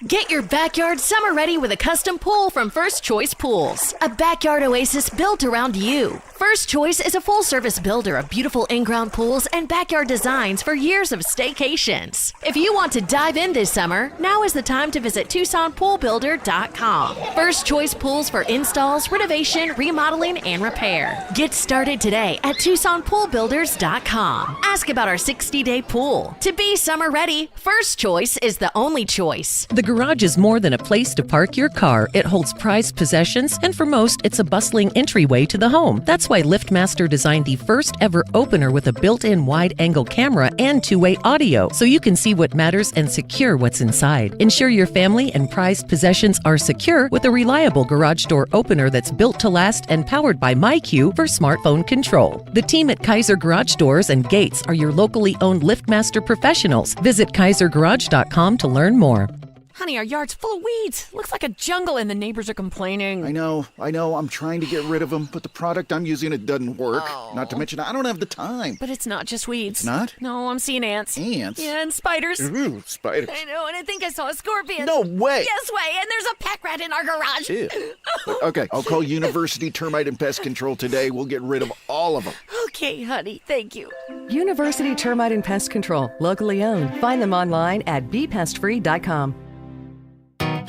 Get your backyard summer ready with a custom pool from First Choice Pools. A backyard oasis built around you. First Choice is a full-service builder of beautiful in-ground pools and backyard designs for years of staycations. If you want to dive in this summer, now is the time to visit TucsonPoolBuilder.com. First Choice Pools for installs, renovation, remodeling, and repair. Get started today at TucsonPoolBuilders.com. Ask about our 60-day pool. To be summer ready, First Choice is the only choice. The garage is more than a place to park your car. It holds prized possessions, and for most, it's a bustling entryway to the home. That's why LiftMaster designed the first ever opener with a built-in wide-angle camera and two-way audio, so you can see what matters and secure what's inside. Ensure your family and prized possessions are secure with a reliable garage door opener that's built to last and powered by MyQ for smartphone control. The team at Kaiser Garage Doors and Gates are your locally owned LiftMaster professionals. Visit KaiserGarage.com to learn more. Honey, our yard's full of weeds. Looks like a jungle and the neighbors are complaining. I know. I'm trying to get rid of them, but the product I'm using, it doesn't work. Oh. Not to mention, I don't have the time. But it's not just weeds. It's not? No, I'm seeing ants. Ants? Yeah, and spiders. Ooh, spiders. I know, and I think I saw a scorpion. No way. Yes way, and there's a pack rat in our garage. Ew. Okay, I'll call University Termite and Pest Control today. We'll get rid of all of them. Okay, honey, thank you. University Termite and Pest Control, locally owned. Find them online at bepestfree.com.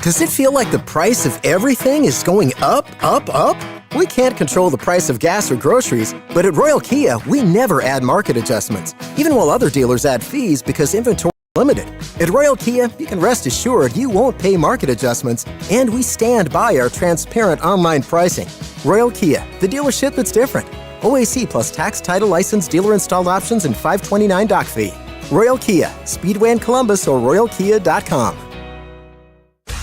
Does it feel like the price of everything is going up, up, up? We can't control the price of gas or groceries, but at Royal Kia, we never add market adjustments, even while other dealers add fees because inventory is limited. At Royal Kia, you can rest assured you won't pay market adjustments, and we stand by our transparent online pricing. Royal Kia, the dealership that's different. OAC plus tax, title, license, dealer installed options, and $529 doc fee. Royal Kia, Speedway in Columbus or royalkia.com.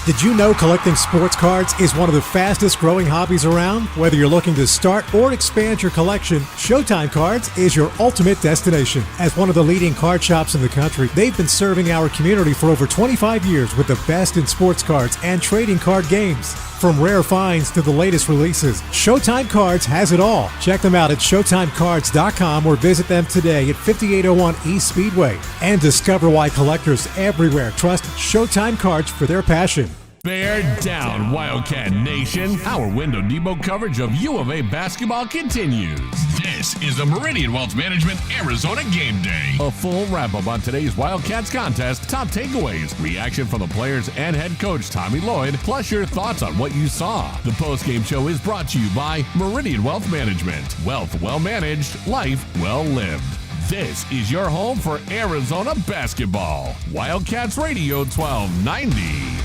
Did you know collecting sports cards is one of the fastest growing hobbies around? Whether you're looking to start or expand your collection, Showtime Cards is your ultimate destination. As one of the leading card shops in the country, they've been serving our community for over 25 years with the best in sports cards and trading card games. From rare finds to the latest releases, Showtime Cards has it all. Check them out at ShowtimeCards.com or visit them today at 5801 East Speedway. And discover why collectors everywhere trust Showtime Cards for their passion. Bear down, Wildcat Nation. Our Window Depot coverage of U of A basketball continues. This is the Meridian Wealth Management Arizona Game Day. A full wrap-up on today's Wildcats contest, top takeaways, reaction from the players and head coach Tommy Lloyd, plus your thoughts on what you saw. The postgame show is brought to you by Meridian Wealth Management. Wealth well managed, life well lived. This is your home for Arizona basketball. Wildcats Radio 1290.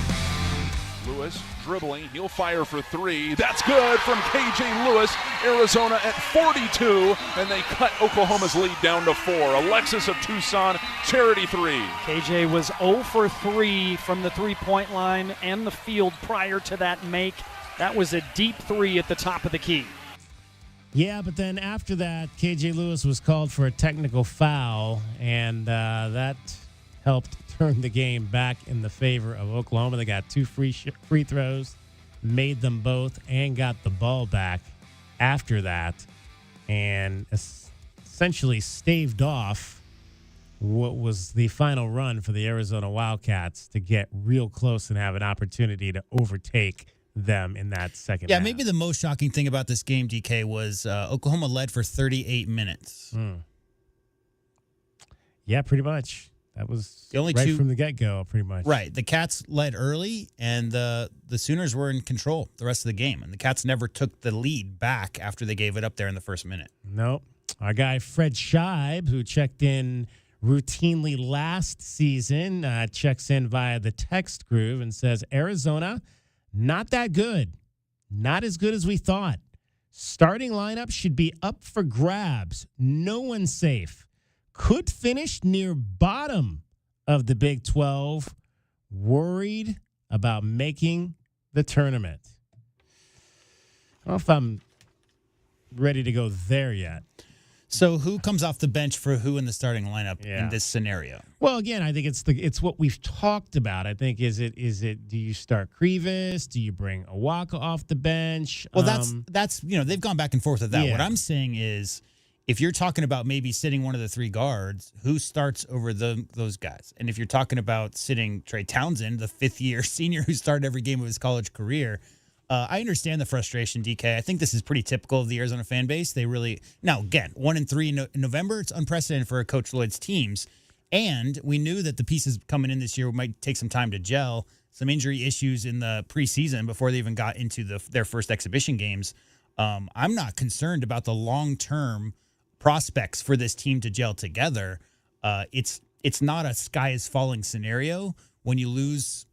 Lewis dribbling. He'll fire for three. That's good from KJ Lewis. Arizona at 42, and they cut Oklahoma's lead down to 4. Alexis of Tucson, charity three. KJ was 0 for 3 from the three-point line and the field prior to that make. That was a deep three at the top of the key. Yeah, but then after that, KJ Lewis was called for a technical foul, and that helped turn the game back in the favor of Oklahoma. They got 2 free throws, made them both, and got the ball back after that, and essentially staved off what was the final run for the Arizona Wildcats to get real close and have an opportunity to overtake them in that second half. Maybe the most shocking thing about this game, DK, was Oklahoma led for 38 minutes. Yeah, pretty much. That was the only right two from the get-go, pretty much. Right. The Cats led early, and the Sooners were in control the rest of the game. And the Cats never took the lead back after they gave it up there in the first minute. Nope. Our guy Fred Scheib, who checked in routinely last season, checks in via the text groove and says, Arizona, not that good. Not as good as we thought. Starting lineup should be up for grabs. No one safe. Could finish near bottom of the Big 12. Worried about making the tournament. I don't know if I'm ready to go there yet. So who comes off the bench for who in the starting lineup in this scenario? Well, again, I think it's what we've talked about. I think is it do you start Krivas? Do you bring Awaka off the bench? Well, that's they've gone back and forth with that. Yeah. What I'm saying is, if you're talking about maybe sitting one of the 3 guards, who starts over those guys? And if you're talking about sitting Trey Townsend, the 5th-year senior who started every game of his college career, I understand the frustration, DK. I think this is pretty typical of the Arizona fan base. They really now again 1-3 in November. It's unprecedented for Coach Lloyd's teams, and we knew that the pieces coming in this year might take some time to gel. Some injury issues in the preseason before they even got into their first exhibition games. I'm not concerned about the long-term prospects for this team to gel together. It's not a sky is falling scenario when you lose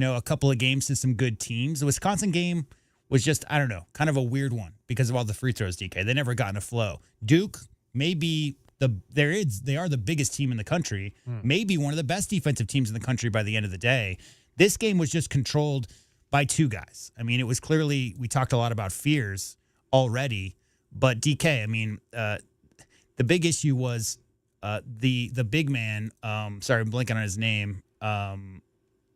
a couple of games to some good teams. The Wisconsin game was just, I don't know, kind of a weird one because of all the free throws, DK. They never got in a flow. Duke may be they are the biggest team in the country, maybe one of the best defensive teams in the country by the end of the day. This game was just controlled by 2 guys. I mean, it was clearly, we talked a lot about fears already, but DK, I mean, the big issue was the big man, sorry, I'm blanking on his name,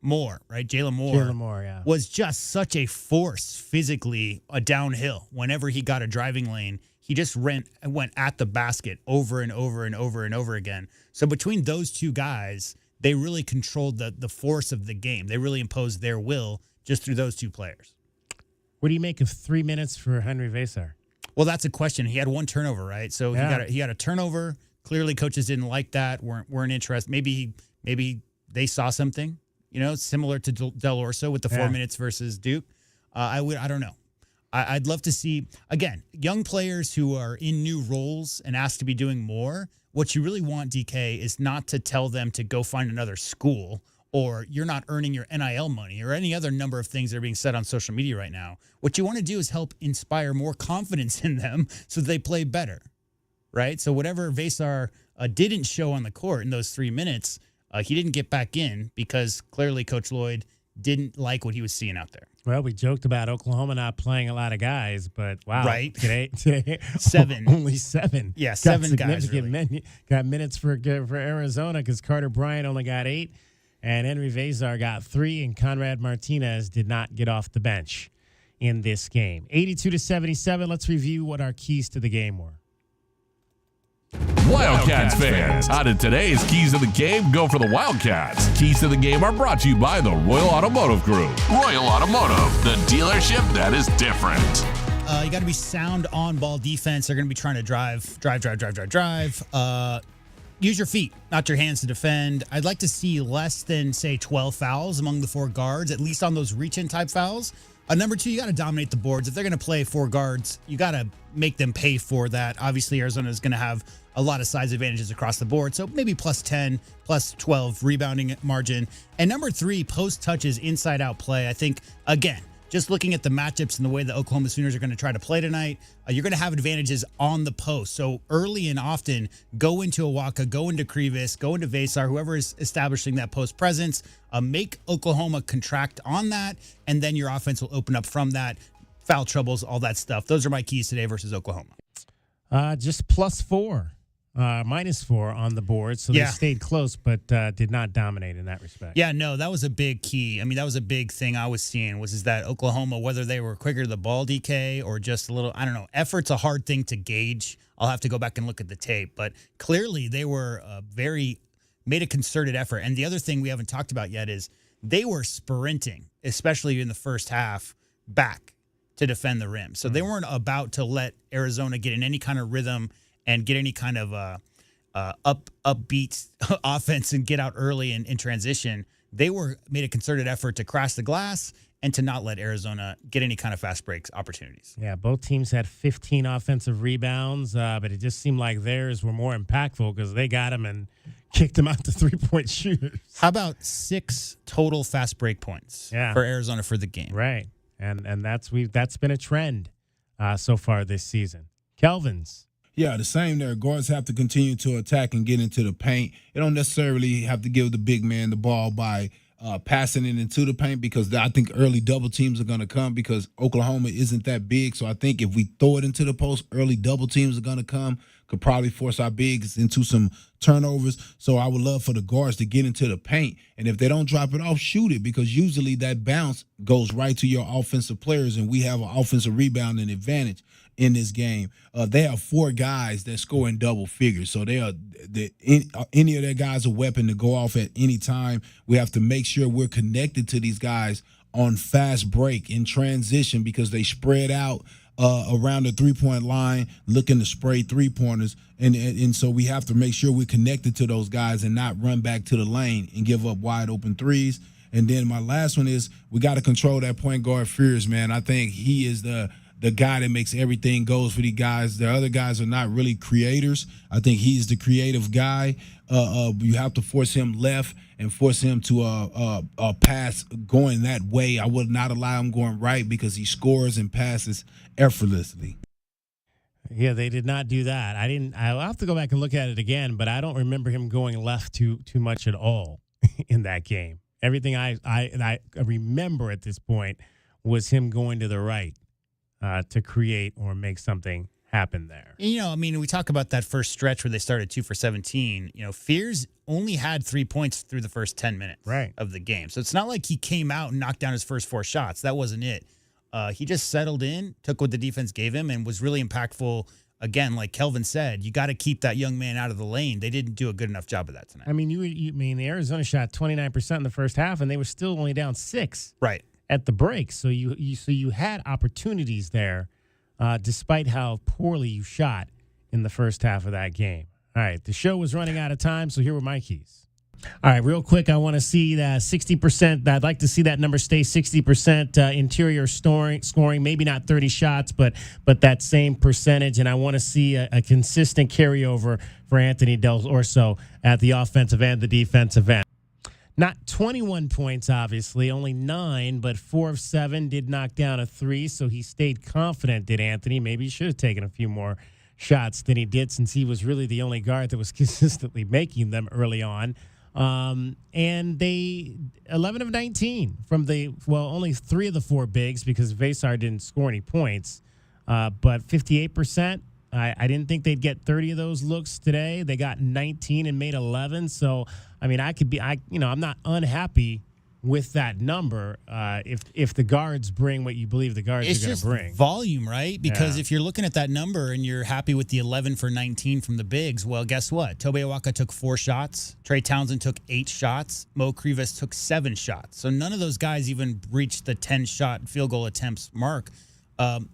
Moore, right? Jalen Moore yeah. was just such a force physically downhill. Whenever he got a driving lane, he just went at the basket over and over and over and over again. So between those 2 guys, they really controlled the force of the game. They really imposed their will just through those 2 players. What do you make of 3 minutes for Henry Vesar? Well, that's a question. He had 1 turnover, right? So he got a turnover. Clearly, coaches didn't like that. weren't interested. Maybe they saw something. Similar to Del Orso with the 4 minutes versus Duke. I don't know. I'd love to see, again, young players who are in new roles and asked to be doing more. What you really want, DK, is not to tell them to go find another school or you're not earning your NIL money or any other number of things that are being said on social media right now. What you want to do is help inspire more confidence in them so they play better, right? So whatever Vesar didn't show on the court in those 3 minutes, he didn't get back in because clearly Coach Lloyd didn't like what he was seeing out there. Well, we joked about Oklahoma not playing a lot of guys, but wow. Right. Today 7. Only 7. Yeah, 7 guys. Really. Got minutes for Arizona because Carter Bryant only got 8, and Henry Vesar got 3, and Conrad Martinez did not get off the bench in this game. 82-77. Let's review what our keys to the game were. Wildcats fans, out of today's Keys to the Game, go for the Wildcats. Keys to the Game are brought to you by the Royal Automotive Group. Royal Automotive, the dealership that is different. You got to be sound on-ball defense. They're going to be trying to drive. Use your feet, not your hands to defend. I'd like to see less than, say, 12 fouls among the 4 guards, at least on those reach-in type fouls. Number 2, you got to dominate the boards. If they're going to play 4 guards, you got to make them pay for that. Obviously, Arizona is going to have a lot of size advantages across the board, so maybe plus 10, plus 12 rebounding margin. And number 3, post touches, inside-out play. I think, again, just looking at the matchups and the way the Oklahoma Sooners are going to try to play tonight, you're going to have advantages on the post. So early and often, go into Awaka, go into Krivas, go into Vesar, whoever is establishing that post presence, make Oklahoma contract on that, and then your offense will open up from that. Foul troubles, all that stuff. Those are my keys today versus Oklahoma. Just plus 4. Minus 4 on the board, so they stayed close, but did not dominate in that respect. Yeah, no, that was a big key. I mean, that was a big thing I was seeing is that Oklahoma, whether they were quicker to the ball DK or just a little, I don't know, effort's a hard thing to gauge. I'll have to go back and look at the tape, but clearly they were made a concerted effort. And the other thing we haven't talked about yet is they were sprinting, especially in the first half, back to defend the rim. So they weren't about to let Arizona get in any kind of rhythm and get any kind of upbeat offense and get out early in transition. They made a concerted effort to crash the glass and to not let Arizona get any kind of fast breaks opportunities. Yeah, both teams had 15 offensive rebounds, but it just seemed like theirs were more impactful because they got them and kicked them out to three-point shooters. How about 6 total fast break points for Arizona for the game? Right, and that's been a trend so far this season. Kelvin's. Yeah, the same there. Guards have to continue to attack and get into the paint. They don't necessarily have to give the big man the ball by passing it into the paint because I think early double teams are going to come because Oklahoma isn't that big. So I think if we throw it into the post, early double teams are going to come, could probably force our bigs into some turnovers. So I would love for the guards to get into the paint. And if they don't drop it off, shoot it because usually that bounce goes right to your offensive players and we have an offensive rebounding advantage in this game. They have 4 guys that score in double figures. So any of their guys a weapon to go off at any time. We have to make sure we're connected to these guys on fast break in transition because they spread out around the three-point line looking to spray three-pointers. And so we have to make sure we're connected to those guys and not run back to the lane and give up wide open threes. And then my last one is we got to control that point guard Fears, man. I think he is the guy that makes everything goes for these guys. The other guys are not really creators. I think he's the creative guy. You have to force him left and force him to pass going that way. I would not allow him going right because he scores and passes effortlessly. Yeah, they did not do that. I'll have to go back and look at it again, but I don't remember him going left too much at all in that game. Everything I remember at this point was him going to the right. To create or make something happen there. You know, I mean, we talk about that first stretch where they started 2 for 17. You know, Fears only had 3 points through the first 10 minutes of the game. So it's not like he came out and knocked down his first 4 shots. That wasn't it. He just settled in, took what the defense gave him, and was really impactful. Again, like Kelvin said, you got to keep that young man out of the lane. They didn't do a good enough job of that tonight. I mean, you mean the Arizona shot 29% in the first half, and they were still only down 6. Right. At the break, so you had opportunities there, despite how poorly you shot in the first half of that game. All right, the show was running out of time, so here were my keys. All right, real quick, I want to see that 60%. I'd like to see that number stay 60% interior scoring, maybe not 30 shots, but that same percentage. And I want to see a consistent carryover for Anthony Del Orso at the offensive and the defensive end. Not 21 points, obviously, only 9, but 4 of 7 did knock down a 3, so he stayed confident, did Anthony. Maybe he should have taken a few more shots than he did since he was really the only guard that was consistently making them early on. And they 11 of 19 from only 3 of the 4 bigs because Vesar didn't score any points, but 58%. I didn't think they'd get 30 of those looks today. They got 19 and made 11. So, I mean, I'm not unhappy with that number if the guards bring what you believe the guards are going to bring. Volume, right? Because if you're looking at that number and you're happy with the 11 for 19 from the bigs, well, guess what? Tobe Awaka took 4 shots. Trey Townsend took 8 shots. Mo Krivas took 7 shots. So none of those guys even reached the 10-shot field goal attempts mark. And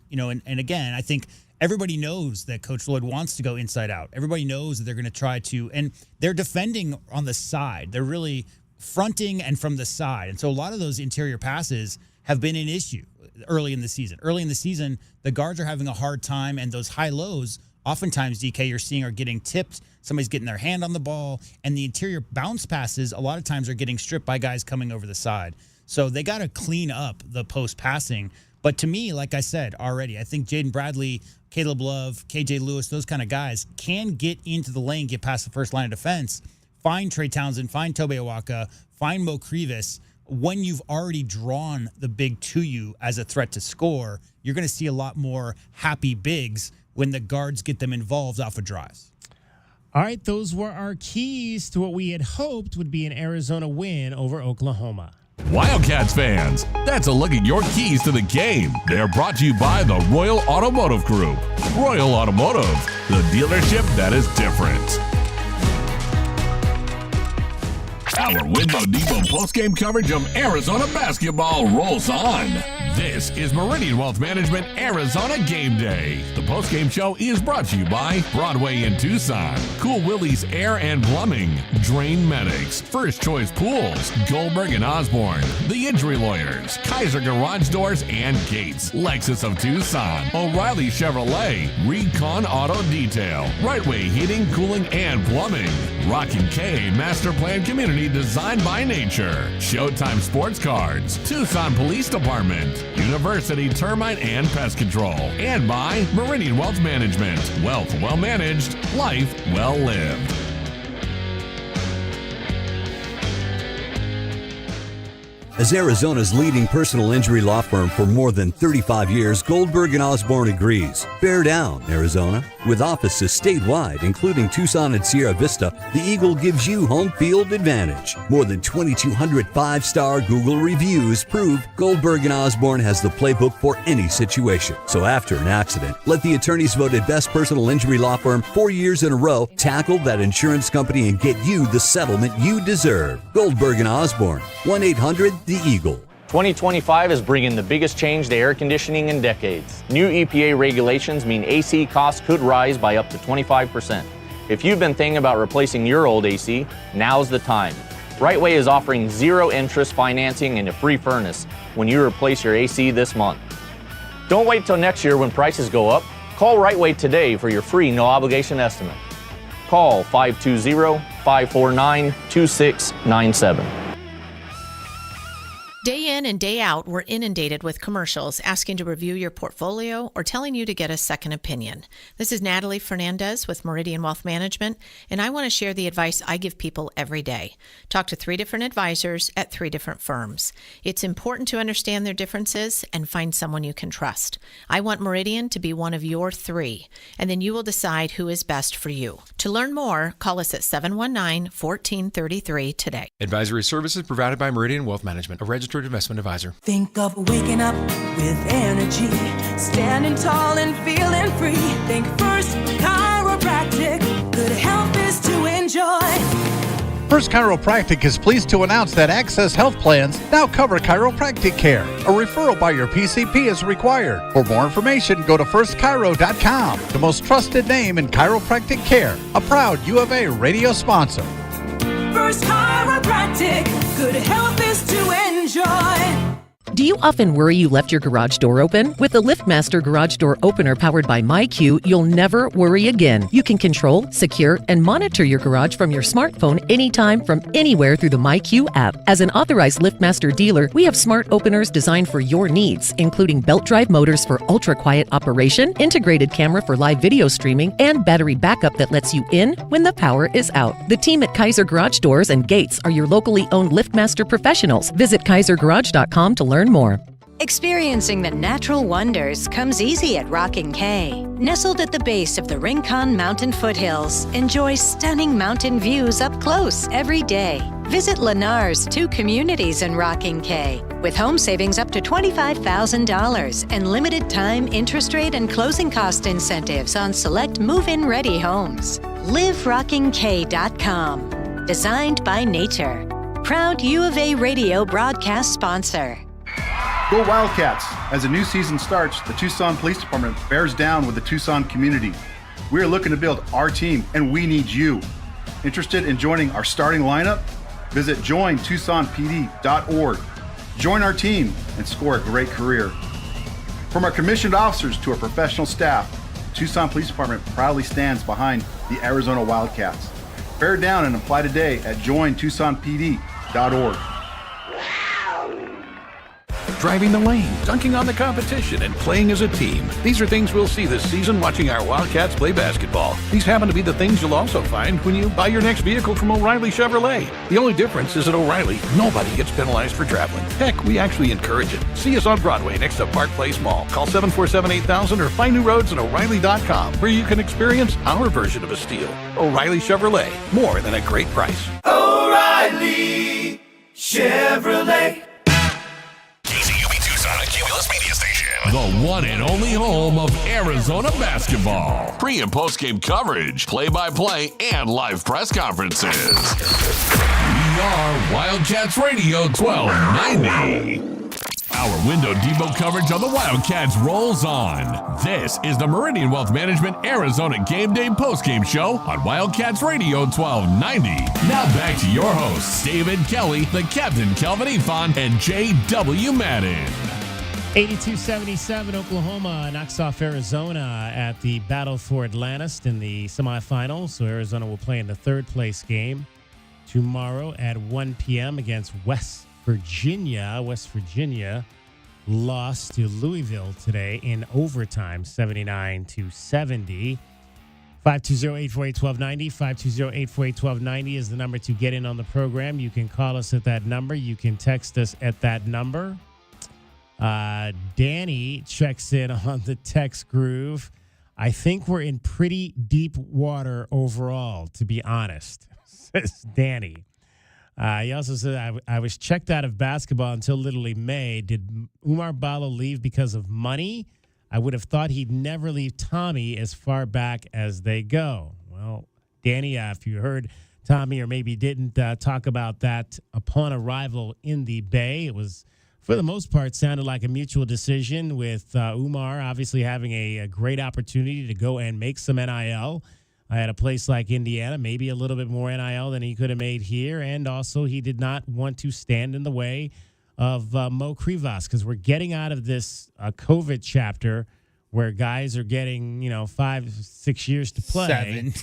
again, I think everybody knows that Coach Lloyd wants to go inside out. Everybody knows that they're going to try to, and they're defending on the side. They're really fronting and from the side. And so a lot of those interior passes have been an issue early in the season. Early in the season, the guards are having a hard time, and those high-lows, oftentimes, DK, you're seeing are getting tipped. Somebody's getting their hand on the ball, and the interior bounce passes a lot of times are getting stripped by guys coming over the side. So they got to clean up the post passing. But to me, like I said already, I think Jaden Bradley, Caleb Love, KJ Lewis, those kind of guys can get into the lane, get past the first line of defense, find Trey Townsend, find Tobe Awaka, find Mo Krivas. When you've already drawn the big to you as a threat to score, you're going to see a lot more happy bigs when the guards get them involved off of drives. All right, those were our keys to what we had hoped would be an Arizona win over Oklahoma. Wildcats fans, that's a look at your keys to the game. They're brought to you by the Royal Automotive Group. Royal Automotive, the dealership that is different. Our Window Depot postgame coverage of Arizona basketball rolls on. This is Meridian Wealth Management Arizona Game Day. The postgame show is brought to you by Broadway in Tucson, Cool Willie's Air and Plumbing, Drain Medics, First Choice Pools, Goldberg and Osborne, The Injury Lawyers, Kaiser Garage Doors and Gates, Lexus of Tucson, O'Reilly Chevrolet, Recon Auto Detail, Right Way Heating, Cooling and Plumbing, Rockin' K Master Plan Community designed by nature, Showtime Sports Cards, Tucson Police Department, University Termite and Pest Control, and by Meridian Wealth Management. Wealth well managed, life well lived. As Arizona's leading personal injury law firm for more than 35 years, Goldberg & Osborne agrees. Bear down, Arizona. With offices statewide, including Tucson and Sierra Vista, the Eagle gives you home field advantage. More than 2,200 5-star Google reviews prove Goldberg & Osborne has the playbook for any situation. So after an accident, let the attorneys voted best personal injury law firm 4 years in a row tackle that insurance company and get you the settlement you deserve. Goldberg & Osborne, 1-800-THE Eagle. 2025 is bringing the biggest change to air conditioning in decades. New EPA regulations mean AC costs could rise by up to 25%. If you've been thinking about replacing your old AC, now's the time. Rightway is offering zero interest financing and a free furnace when you replace your AC this month. Don't wait till next year when prices go up. Call Rightway today for your free no obligation estimate. Call 520-549-2697. Day in and day out, we're inundated with commercials asking to review your portfolio or telling you to get a second opinion. This is Natalie Fernandez with Meridian Wealth Management, and I want to share the advice I give people every day. Talk to 3 different advisors at 3 different firms. It's important to understand their differences and find someone you can trust. I want Meridian to be one of your 3, and then you will decide who is best for you. To learn more, call us at 719-1433 today. Advisory services provided by Meridian Wealth Management, a registered investment advisor. Think of waking up with energy, standing tall and feeling free. Think First Chiropractic, good health is to enjoy. First Chiropractic is pleased to announce that Access Health Plans now cover chiropractic care. A referral by your PCP is required. For more information, go to firstchiro.com, the most trusted name in chiropractic care, a proud U of A radio sponsor. First Chiropractic, good health is to enjoy. Do you often worry you left your garage door open? With the LiftMaster Garage Door Opener powered by MyQ, you'll never worry again. You can control, secure, and monitor your garage from your smartphone anytime from anywhere through the MyQ app. As an authorized LiftMaster dealer, we have smart openers designed for your needs, including belt drive motors for ultra-quiet operation, integrated camera for live video streaming, and battery backup that lets you in when the power is out. The team at Kaiser Garage Doors and Gates are your locally owned LiftMaster professionals. Visit kaisergarage.com to learn more. Experiencing the natural wonders comes easy at Rockin' K. Nestled at the base of the Rincon Mountain foothills, enjoy stunning mountain views up close every day. Visit Lennar's 2 communities in Rocking K with home savings up to $25,000 and limited time interest rate and closing cost incentives on select move-in ready homes. LiveRockingK.com. Designed by nature. Proud U of A radio broadcast sponsor. Go Wildcats! As the new season starts, the Tucson Police Department bears down with the Tucson community. We are looking to build our team, and we need you. Interested in joining our starting lineup? Visit jointucsonpd.org. Join our team and score a great career. From our commissioned officers to our professional staff, the Tucson Police Department proudly stands behind the Arizona Wildcats. Bear down and apply today at jointucsonpd.org. Driving the lane, dunking on the competition, and playing as a team. These are things we'll see this season watching our Wildcats play basketball. These happen to be the things you'll also find when you buy your next vehicle from O'Reilly Chevrolet. The only difference is at O'Reilly, nobody gets penalized for traveling. Heck, we actually encourage it. See us on Broadway next to Park Place Mall. Call 747-8000 or find new roads at O'Reilly.com where you can experience our version of a steal. O'Reilly Chevrolet, more than a great price. O'Reilly Chevrolet. Cumulus Media Station. The one and only home of Arizona basketball. Pre- and post-game coverage, play-by-play, and live press conferences. We are Wildcats Radio 1290. Our Window Depot coverage on the Wildcats rolls on. This is the Meridian Wealth Management Arizona Game Day postgame show on Wildcats Radio 1290. Now back to your hosts, David Kelly, the Captain Kelvin Ifan, and J.W. Madden. 82-77, Oklahoma knocks off Arizona at the Battle for Atlantis in the semifinals. So Arizona will play in the third-place game tomorrow at 1 p.m. against West Virginia. West Virginia lost to Louisville today in overtime, 79-70. 520-848-1290. 520-848-1290 is the number to get in on the program. You can call us at that number. You can text us at that number. Danny checks in on the text groove. I think we're in pretty deep water overall, to be honest, says Danny. He also said, I was checked out of basketball until literally May. Did Umar Ballo leave because of money? I would have thought he'd never leave Tommy as far back as they go. Well, Danny, if you heard Tommy or maybe didn't talk about that upon arrival in the Bay, it was, for the most part, sounded like a mutual decision with Umar obviously having a great opportunity to go and make some NIL at a place like Indiana, maybe a little bit more NIL than he could have made here. And also he did not want to stand in the way of Mo Krivas, because we're getting out of this COVID chapter where guys are getting, 5-6 years to play. 7.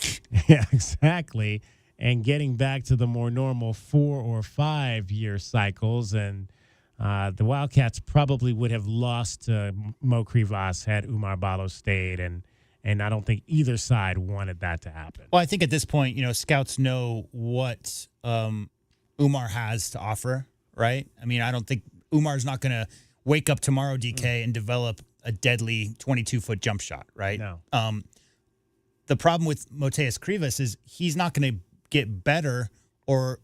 Yeah, exactly. And getting back to the more normal 4 or 5 year cycles. And the Wildcats probably would have lost Mo Krivas had Umar Ballo stayed, and I don't think either side wanted that to happen. Well, I think at this point, scouts know what Umar has to offer, right? I mean, I don't think Umar's not going to wake up tomorrow, DK, and develop a deadly 22-foot jump shot, right? No. The problem with Moteus Krivas is he's not going to get better or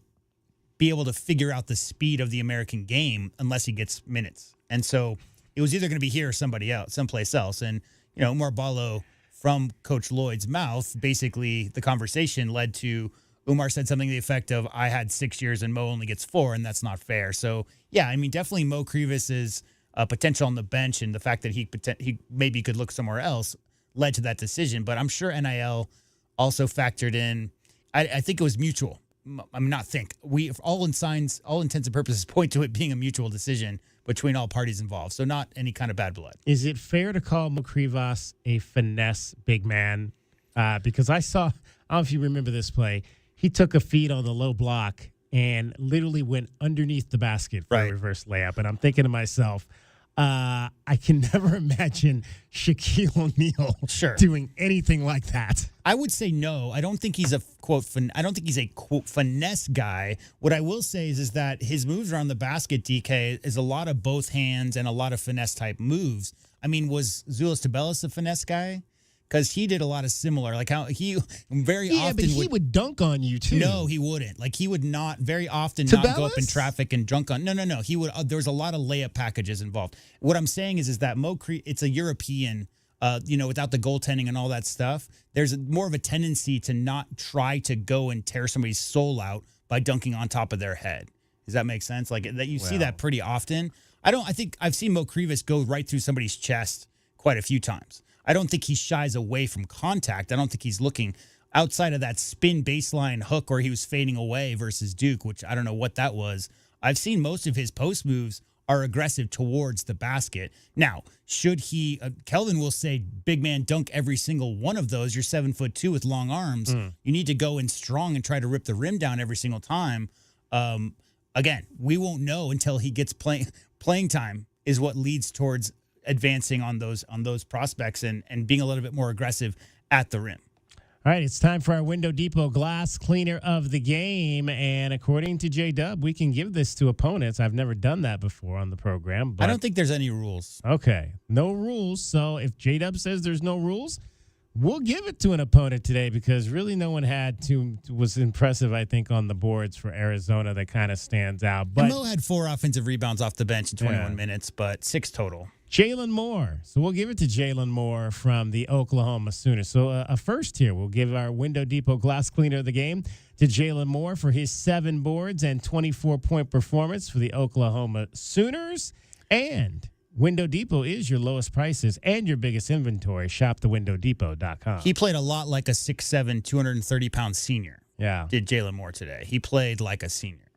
be able to figure out the speed of the American game unless he gets minutes. And so it was either going to be here or someplace else. And, Umar Ballo, from Coach Lloyd's mouth, basically the conversation led to Umar said something to the effect of, I had 6 years and Mo only gets 4, and that's not fair. So, yeah, I mean, definitely Mo Krivas' potential on the bench and the fact that he maybe could look somewhere else led to that decision. But I'm sure NIL also factored in. I think it was mutual. I'm not think. We, for all intents and purposes, point to it being a mutual decision between all parties involved. So not any kind of bad blood. Is it fair to call Mo Krivas a finesse big man? Because I don't know if you remember this play. He took a feed on the low block and literally went underneath the basket for a reverse layup. And I'm thinking to myself, I can never imagine Shaquille O'Neal doing anything like that. I would say no. I don't think he's a quote finesse guy. What I will say is that his moves around the basket, DK, is a lot of both hands and a lot of finesse type moves. I mean, was Zulis Tabellis a finesse guy? because he did a lot of similar, like how he very often but he would dunk on you too. No, he wouldn't. Like he would not very often To not go up Bellis? in traffic and dunk on. No. He would. There was a lot of layup packages involved. What I'm saying is that it's a European. Without the goaltending and all that stuff, there's more of a tendency to not try to go and tear somebody's soul out by dunking on top of their head. Does that make sense? Like that, you see that pretty often. I think I've seen Mo Krivas go right through somebody's chest quite a few times. I don't think he shies away from contact. I don't think he's looking outside of that spin baseline hook where he was fading away versus Duke, which I don't know what that was. I've seen most of his post moves are aggressive towards the basket. Now, should he, Kelvin will say, big man dunk every single one of those. You're 7'2" with long arms. You need to go in strong and try to rip the rim down every single time. Again, we won't know until he gets playing time is what leads towards advancing on those prospects and being a little bit more aggressive at the rim. All right, it's time for our Window Depot glass cleaner of the game. And according to J-Dub, we can give this to opponents. I've never done that before on the program. But I don't think there's any rules. Okay, no rules. So if J-Dub says there's no rules, we'll give it to an opponent today because really no one was impressive, I think, on the boards for Arizona that kind of stands out. But Mo had 4 offensive rebounds off the bench in 21 minutes, but 6 total. Jalen Moore. So we'll give it to Jalen Moore from the Oklahoma Sooners. So a first here. We'll give our Window Depot glass cleaner of the game to Jalen Moore for his 7 boards and 24-point performance for the Oklahoma Sooners. And Window Depot is your lowest prices and your biggest inventory. Shop thewindowdepot.com. He played a lot like a 6'7", 230-pound senior. Yeah. Did Jalen Moore today. He played like a senior.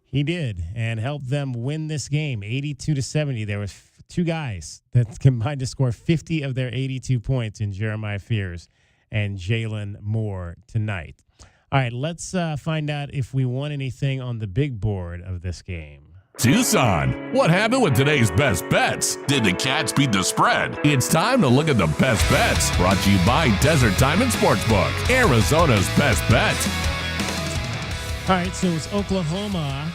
He did, and helped them win this game, 82-70. There was 2 guys that combined to score 50 of their 82 points in Jeremiah Fears and Jalen Moore tonight. All right, let's find out if we won anything on the big board of this game. Tucson, what happened with today's best bets? Did the Cats beat the spread? It's time to look at the best bets. Brought to you by Desert Diamond Sportsbook, Arizona's best bet. All right, so it's Oklahoma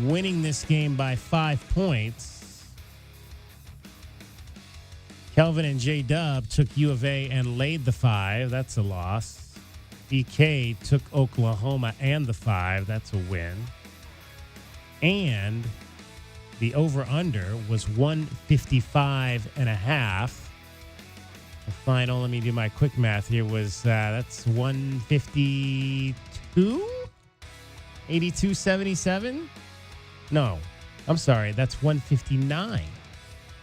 winning this game by 5 points. Kelvin and J-Dub took U of A and laid the 5. That's a loss. DK took Oklahoma and the 5. That's a win. And the over-under was 155.5. The final, let me do my quick math here, was that's 152? 82.77? No, I'm sorry, that's 159.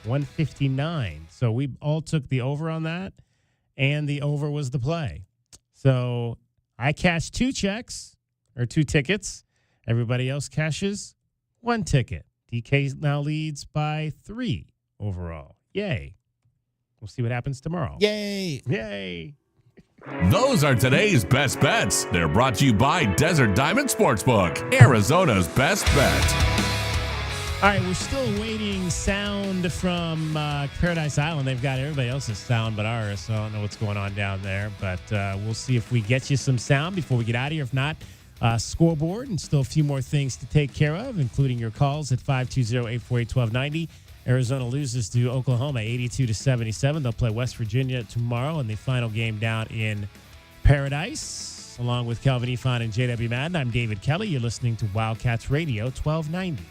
159. So we all took the over on that, and the over was the play. So I cashed 2 checks, or 2 tickets. Everybody else cashes 1 ticket. DK now leads by 3 overall. Yay. We'll see what happens tomorrow. Yay. Yay. Those are today's best bets. They're brought to you by Desert Diamond Sportsbook, Arizona's best bet. All right, we're still waiting sound from Paradise Island. They've got everybody else's sound but ours, so I don't know what's going on down there. But we'll see if we get you some sound before we get out of here. If not, scoreboard and still a few more things to take care of, including your calls at 520-848-1290. Arizona loses to Oklahoma 82-77. They'll play West Virginia tomorrow in the final game down in Paradise. Along with Calvin Ifan and JW Madden, I'm David Kelly. You're listening to Wildcats Radio 1290.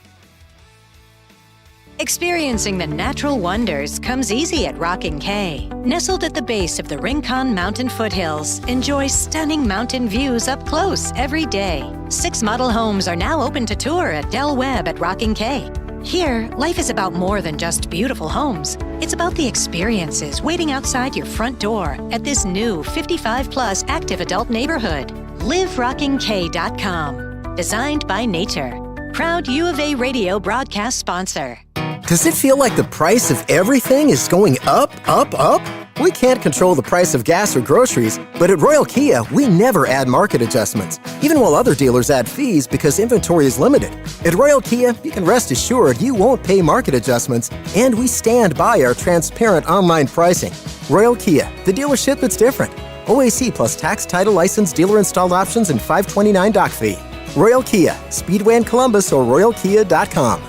Experiencing the natural wonders comes easy at Rockin' K. Nestled at the base of the Rincon Mountain foothills, enjoy stunning mountain views up close every day. 6 model homes are now open to tour at Del Webb at Rockin' K. Here, life is about more than just beautiful homes. It's about the experiences waiting outside your front door at this new 55-plus active adult neighborhood. LiveRockingK.com. Designed by nature. Proud U of A radio broadcast sponsor. Does it feel like the price of everything is going up, up, up? We can't control the price of gas or groceries, but at Royal Kia, we never add market adjustments, even while other dealers add fees because inventory is limited. At Royal Kia, you can rest assured you won't pay market adjustments, and we stand by our transparent online pricing. Royal Kia, the dealership that's different. OAC plus tax, title, license, dealer installed options, and $529 doc fee. Royal Kia, Speedway in Columbus or RoyalKia.com.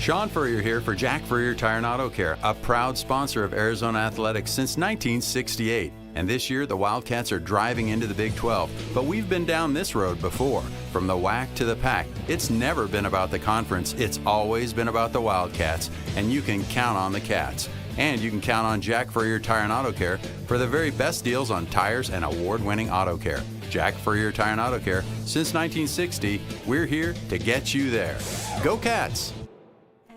Sean Furrier here for Jack Furrier Tire and Auto Care, a proud sponsor of Arizona Athletics since 1968. And this year, the Wildcats are driving into the Big 12. But we've been down this road before. From the WAC to the PAC, it's never been about the conference. It's always been about the Wildcats. And you can count on the Cats. And you can count on Jack Furrier Tire and Auto Care for the very best deals on tires and award-winning auto care. Jack Furrier Tire and Auto Care. Since 1960, we're here to get you there. Go Cats!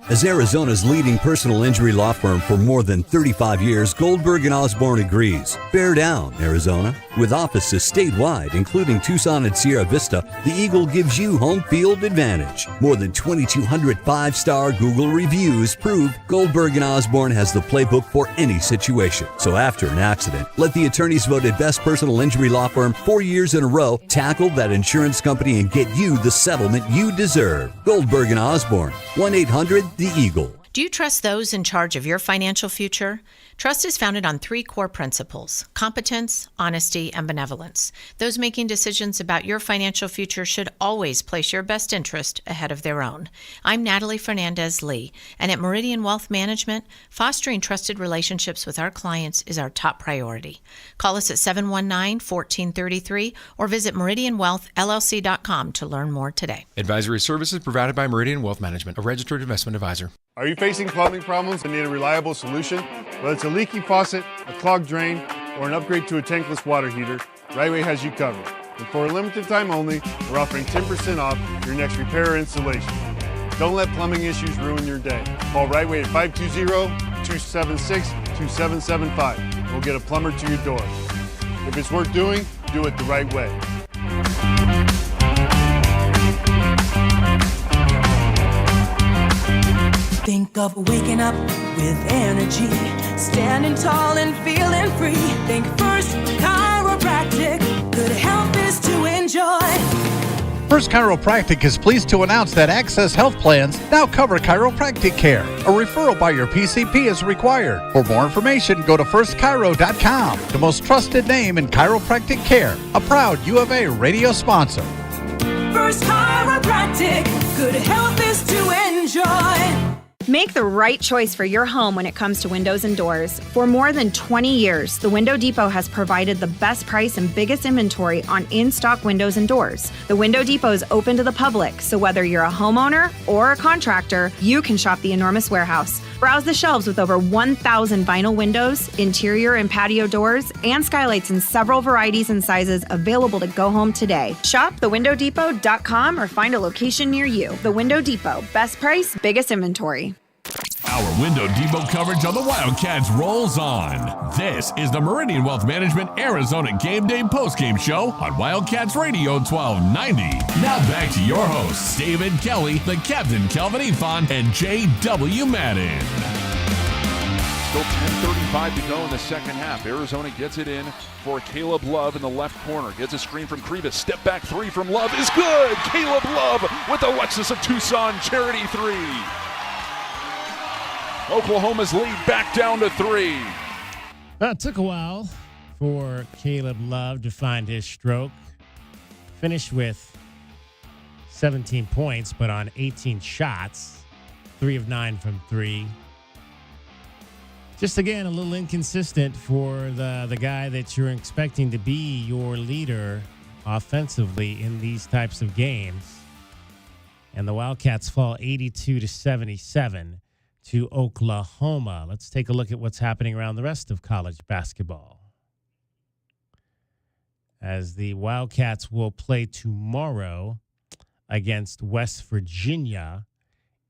As Arizona's leading personal injury law firm for more than 35 years, Goldberg & Osborne agrees. Bear down, Arizona. With offices statewide, including Tucson and Sierra Vista, the Eagle gives you home field advantage. More than 2,200 five-star Google reviews prove Goldberg & Osborne has the playbook for any situation. So after an accident, let the attorneys voted best personal injury law firm 4 years in a row tackle that insurance company and get you the settlement you deserve. Goldberg & Osborne, 1-800-THE Eagle. Do you trust those in charge of your financial future? Trust is founded on 3 core principles: competence, honesty, and benevolence. Those making decisions about your financial future should always place your best interest ahead of their own. I'm Natalie Fernandez-Lee, and at Meridian Wealth Management, fostering trusted relationships with our clients is our top priority. Call us at 719-1433 or visit meridianwealthllc.com to learn more today. Advisory services provided by Meridian Wealth Management, a registered investment advisor. Are you facing plumbing problems and need a reliable solution? Whether it's a leaky faucet, a clogged drain, or an upgrade to a tankless water heater, Rightway has you covered. And for a limited time only, we're offering 10% off your next repair or installation. Don't let plumbing issues ruin your day. Call Rightway at 520-276-2775. We'll get a plumber to your door. If it's worth doing, do it the right way. Think of waking up with energy, standing tall and feeling free. Think First Chiropractic, good health is to enjoy. First Chiropractic is pleased to announce that Access Health Plans now cover chiropractic care. A referral by your PCP is required. For more information, go to firstchiro.com, the most trusted name in chiropractic care. A proud U of A radio sponsor. First Chiropractic, good health is to enjoy. Make the right choice for your home when it comes to windows and doors. For more than 20 years, the Window Depot has provided the best price and biggest inventory on in-stock windows and doors. The Window Depot is open to the public, so whether you're a homeowner or a contractor, you can shop the enormous warehouse. Browse the shelves with over 1,000 vinyl windows, interior and patio doors, and skylights in several varieties and sizes available to go home today. Shop thewindowdepot.com or find a location near you. The Window Depot, best price, biggest inventory. Our Window Depot coverage on the Wildcats rolls on. This is the Meridian Wealth Management Arizona Gameday postgame show on Wildcats Radio 1290. Now back to your hosts, David Kelly, the Captain Kelvin Ifan, and J.W. Madden. Still 10:35 to go in the second half. Arizona gets it in for Caleb Love in the left corner. Gets a screen from Krivas. Step back three from Love is good. Caleb Love with the Lexus of Tucson charity three. Oklahoma's lead back down to 3. Well, it took a while for Caleb Love to find his stroke. Finished with 17 points, but on 18 shots, 3 of 9 from 3. Just again, a little inconsistent for the guy that you're expecting to be your leader offensively in these types of games. And the Wildcats fall 82-77 to Oklahoma. Let's take a look at what's happening around the rest of college basketball. As the Wildcats will play tomorrow against West Virginia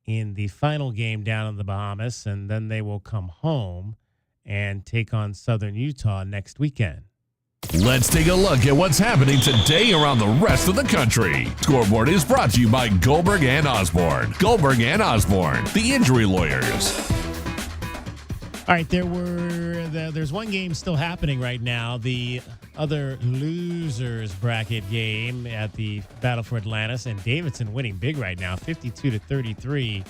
in the final game down in the Bahamas, and then they will come home and take on Southern Utah next weekend. Let's take a look at what's happening today around the rest of the country. Scoreboard is brought to you by Goldberg and Osborne. Goldberg and Osborne, the injury lawyers. All right, there's one game still happening right now. The other losers bracket game at the Battle for Atlantis, and Davidson winning big right now, 52-33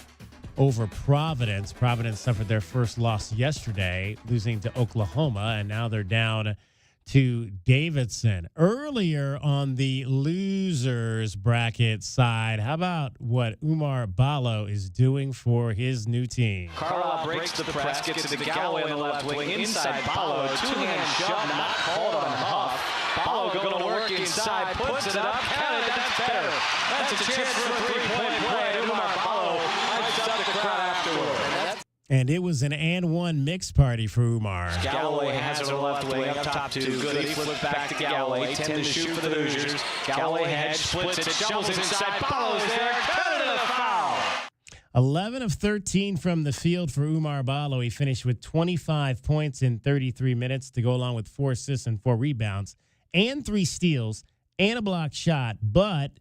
over Providence. Providence suffered their first loss yesterday, losing to Oklahoma, and now they're down to Davidson. Earlier on the losers bracket side, how about what Umar Ballo is doing for his new team? Carlisle breaks the press, gets to the Galloway on the left wing, inside Ballo, two-hand shove, not called on Huff. Ballo going to work inside, puts it up, counted, that's better. That's a chance for a three-point play. Umar Ballo hypes up the crowd afterward. And it was an and one mix party for Umar. Galloway has it on the left wing, up top two. Goody flips back to Galloway, 10 to shoot for the Hoosiers. Galloway hedge, splits it, shovels inside, Ballo's there, cut it to the foul. 11 of 13 from the field for Umar Ballo. He finished with 25 points in 33 minutes to go along with 4 assists and 4 rebounds and 3 steals and a block shot. But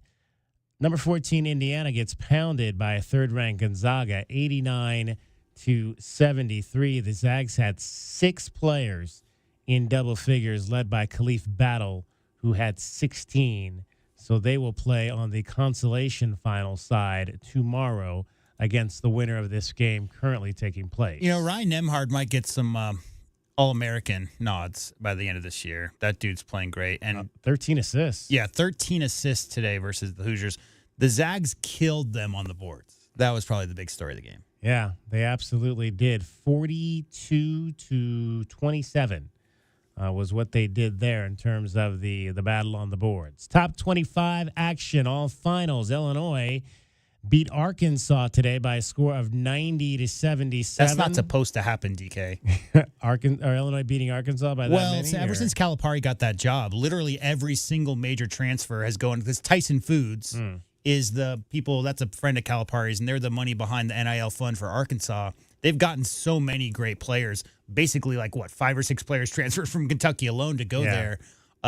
number 14, Indiana, gets pounded by a third-ranked Gonzaga, 89-73. The Zags had 6 players in double figures, led by Khalif Battle, who had 16. So they will play on the consolation final side tomorrow against the winner of this game currently taking place. You know, Ryan Nembhard might get some All-American nods by the end of this year. That dude's playing great. And 13 assists. Yeah, 13 assists today versus the Hoosiers. The Zags killed them on the boards. That was probably the big story of the game. Yeah, they absolutely did. 42-27 was what they did there in terms of the battle on the boards. Top 25 action, all finals. Illinois beat Arkansas today by a score of 90-77. That's not supposed to happen, DK. Illinois beating Arkansas by that many? Well, ever since Calipari got that job, literally every single major transfer has gone. Because Tyson Foods is the people, that's a friend of Calipari's, and they're the money behind the NIL fund for Arkansas. They've gotten so many great players, basically 5 or 6 players transferred from Kentucky alone to go there.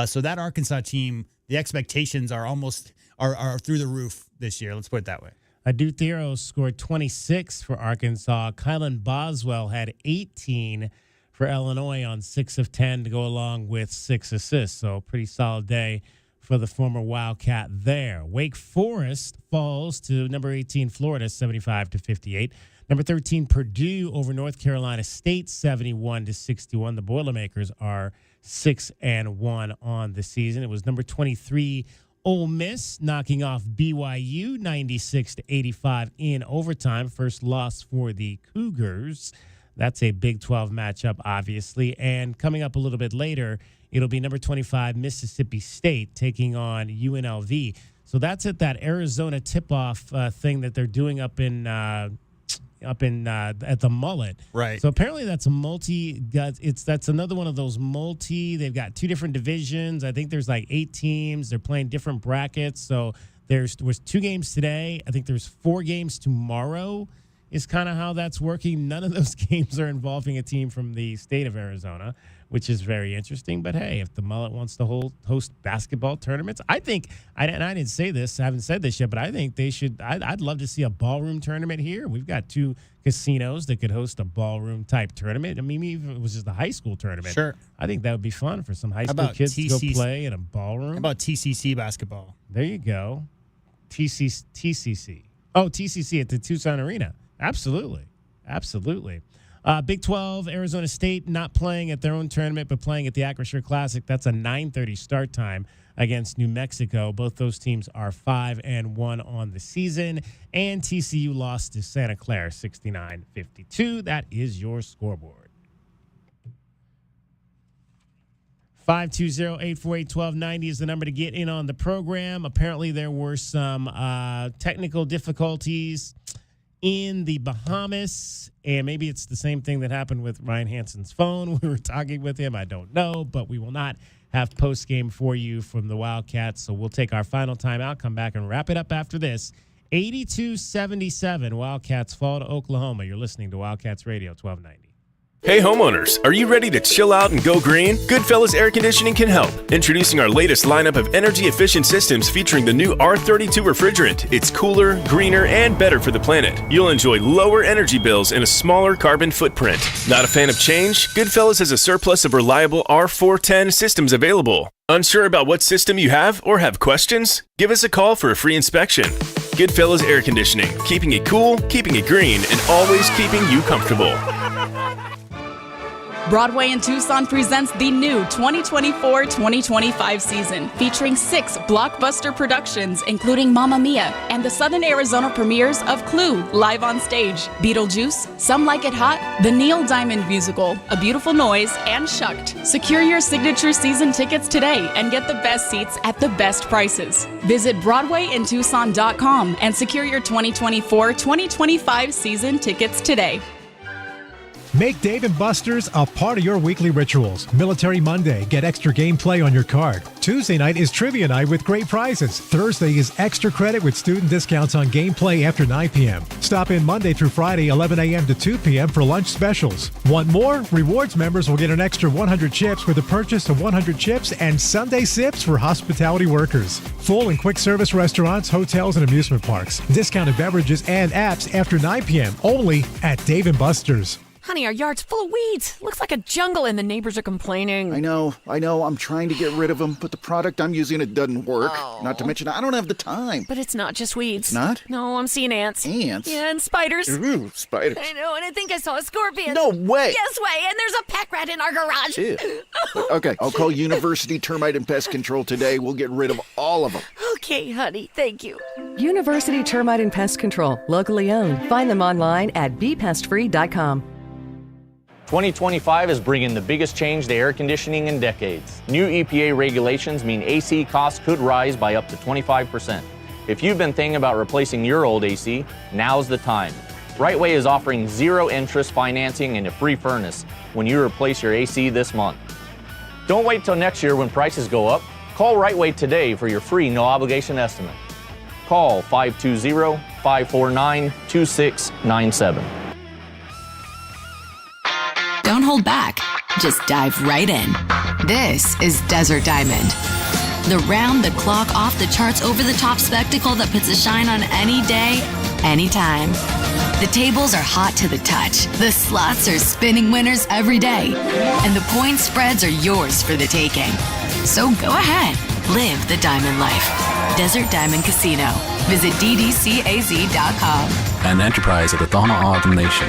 So that Arkansas team, the expectations are almost are through the roof this year. Let's put it that way. Adu Theros scored 26 for Arkansas. Kylan Boswell had 18 for Illinois on 6 of 10 to go along with 6 assists. So pretty solid day for the former Wildcat there. Wake Forest falls to number 18 Florida, 75-58. Number 13 Purdue over North Carolina State, 71-61. The Boilermakers are 6-1 on the season. It was number 23 Ole Miss knocking off BYU 96-85 in overtime. First loss for the Cougars. That's a Big 12 matchup, obviously. And coming up a little bit later, it'll be number 25 Mississippi State taking on UNLV. So that's at that Arizona tip-off thing that they're doing up in at the Mullet. Right. So apparently that's a that's another one of those they've got 2 different divisions. I think there's 8 teams. They're playing different brackets. So was 2 games today. I think there's 4 games tomorrow is kind of how that's working. None of those games are involving a team from the state of Arizona, which is very interesting. But hey, if the Mullet wants to host basketball tournaments, I think, and I didn't say this, I haven't said this yet, but I think they should, I'd love to see a ballroom tournament here. We've got 2 casinos that could host a ballroom type tournament. I mean, even if it was just a high school tournament, sure, I think that would be fun for some high school kids to go play in a ballroom. How about TCC basketball? There you go. TCC. Oh, TCC at the Tucson Arena. Absolutely. Big 12, Arizona State not playing at their own tournament, but playing at the Acrisure Classic. That's a 9:30 start time against New Mexico. Both those teams are 5-1 on the season. And TCU lost to Santa Clara 69-52. That is your scoreboard. 520-848-1290 is the number to get in on the program. Apparently there were some technical difficulties in the Bahamas, and maybe it's the same thing that happened with Ryan Hansen's phone. We were talking with him. I don't know, but we will not have post-game for you from the Wildcats, so we'll take our final timeout, come back and wrap it up after this. 82-77, Wildcats fall to Oklahoma. You're listening to Wildcats Radio 1290. Hey homeowners, are you ready to chill out and go green? Goodfellas Air Conditioning can help. Introducing our latest lineup of energy-efficient systems featuring the new R32 refrigerant. It's cooler, greener, and better for the planet. You'll enjoy lower energy bills and a smaller carbon footprint. Not a fan of change? Goodfellas has a surplus of reliable R410 systems available. Unsure about what system you have or have questions? Give us a call for a free inspection. Goodfellas Air Conditioning, keeping it cool, keeping it green, and always keeping you comfortable. Broadway in Tucson presents the new 2024-2025 season, featuring 6 blockbuster productions, including Mamma Mia and the Southern Arizona premieres of Clue, live on stage, Beetlejuice, Some Like It Hot, the Neil Diamond musical, A Beautiful Noise, and Shucked. Secure your signature season tickets today and get the best seats at the best prices. Visit BroadwayInTucson.com and secure your 2024-2025 season tickets today. Make Dave & Buster's a part of your weekly rituals. Military Monday, get extra gameplay on your card. Tuesday night is Trivia Night with great prizes. Thursday is extra credit with student discounts on gameplay after 9 p.m. Stop in Monday through Friday, 11 a.m. to 2 p.m. for lunch specials. Want more? Rewards members will get an extra 100 chips with a purchase of 100 chips and Sunday sips for hospitality workers. Full and quick service restaurants, hotels, and amusement parks. Discounted beverages and apps after 9 p.m. only at Dave & Buster's. Honey, our yard's full of weeds. Looks like a jungle and the neighbors are complaining. I know. I'm trying to get rid of them, but the product I'm using, it doesn't work. Oh. Not to mention, I don't have the time. But it's not just weeds. It's not? No, I'm seeing ants. Ants? Yeah, and spiders. Ooh, spiders. I know, and I think I saw a scorpion. No way. Yes way, and there's a pack rat in our garage. Ew. Okay, I'll call University Termite and Pest Control today. We'll get rid of all of them. Okay, honey, thank you. University Termite and Pest Control, locally owned. Find them online at bepestfree.com. 2025 is bringing the biggest change to air conditioning in decades. New EPA regulations mean AC costs could rise by up to 25%. If you've been thinking about replacing your old AC, now's the time. Rightway is offering zero interest financing and a free furnace when you replace your AC this month. Don't wait till next year when prices go up. Call Rightway today for your free no obligation estimate. Call 520-549-2697. Don't hold back. Just dive right in. This is Desert Diamond. The round-the-clock, off-the-charts, over-the-top spectacle that puts a shine on any day, anytime. The tables are hot to the touch. The slots are spinning winners every day. And the point spreads are yours for the taking. So go ahead. Live the diamond life. Desert Diamond Casino. Visit ddcaz.com. An enterprise of the Thana Autumn Nation.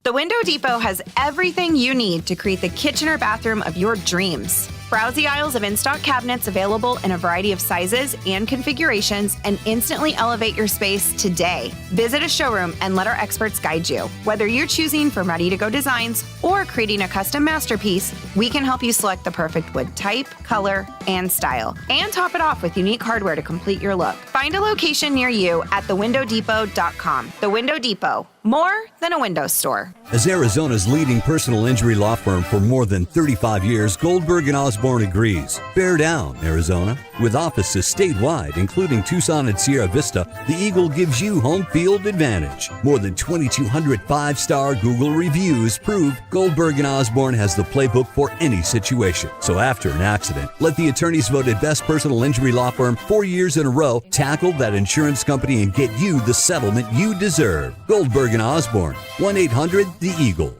The Window Depot has everything you need to create the kitchen or bathroom of your dreams. Browse the aisles of in-stock cabinets available in a variety of sizes and configurations and instantly elevate your space today. Visit a showroom and let our experts guide you. Whether you're choosing from ready-to-go designs or creating a custom masterpiece, we can help you select the perfect wood type, color, and style, and top it off with unique hardware to complete your look. Find a location near you at thewindowdepot.com. The Window Depot, more than a window store. As Arizona's leading personal injury law firm for more than 35 years, Goldberg & Osborne agrees. Bear down, Arizona. With offices statewide, including Tucson and Sierra Vista, the Eagle gives you home field advantage. More than 2,200 5-star Google reviews prove Goldberg & Osborne has the playbook for any situation. So after an accident, let the attorneys voted best personal injury law firm 4 years in a row tackle that insurance company and get you the settlement you deserve. Goldberg & Osborne, 1-800-THE-EAGLE.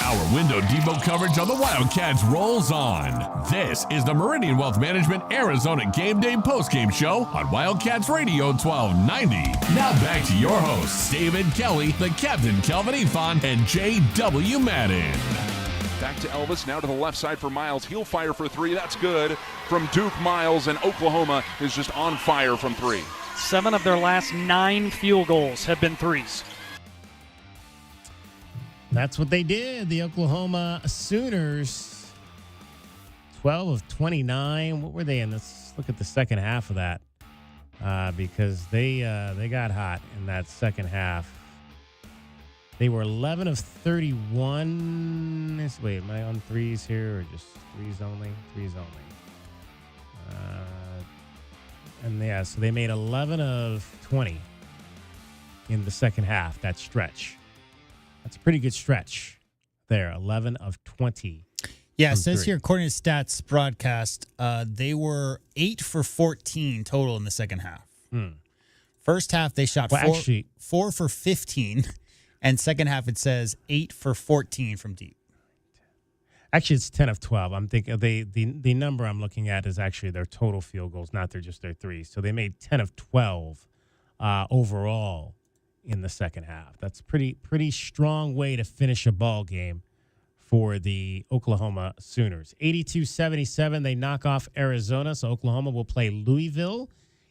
Our Window Depot coverage on the Wildcats rolls on. This is the Meridian Wealth Management Arizona Game Day postgame show on Wildcats Radio 1290. Now back to your hosts, David Kelly, the Captain Kelvin Ifan, and J.W. Madden. Back to Elvis, now to the left side for Miles. He'll fire for three. That's good from Duke. Miles, and Oklahoma is just on fire from three. 7 of their last 9 field goals have been threes. That's what they did. The Oklahoma Sooners, 12 of 29. What were they in? Let's look at the second half of that because they got hot in that second half. They were 11 of 31. Wait, am I on threes here or just threes only? Threes only. So they made 11 of 20 in the second half, that stretch. That's a pretty good stretch there, 11 of 20. Yeah, it says here, according to Stats broadcast, they were 8 for 14 total in the second half. First half, they shot 4 for 15, and second half, it says 8 for 14 from deep. Actually, it's 10 of 12. I'm thinking the number I'm looking at is actually their total field goals, not just their threes. So they made 10 of 12 overall in the second half. That's pretty strong way to finish a ball game for the Oklahoma Sooners. 82-77, they knock off Arizona, so Oklahoma will play Louisville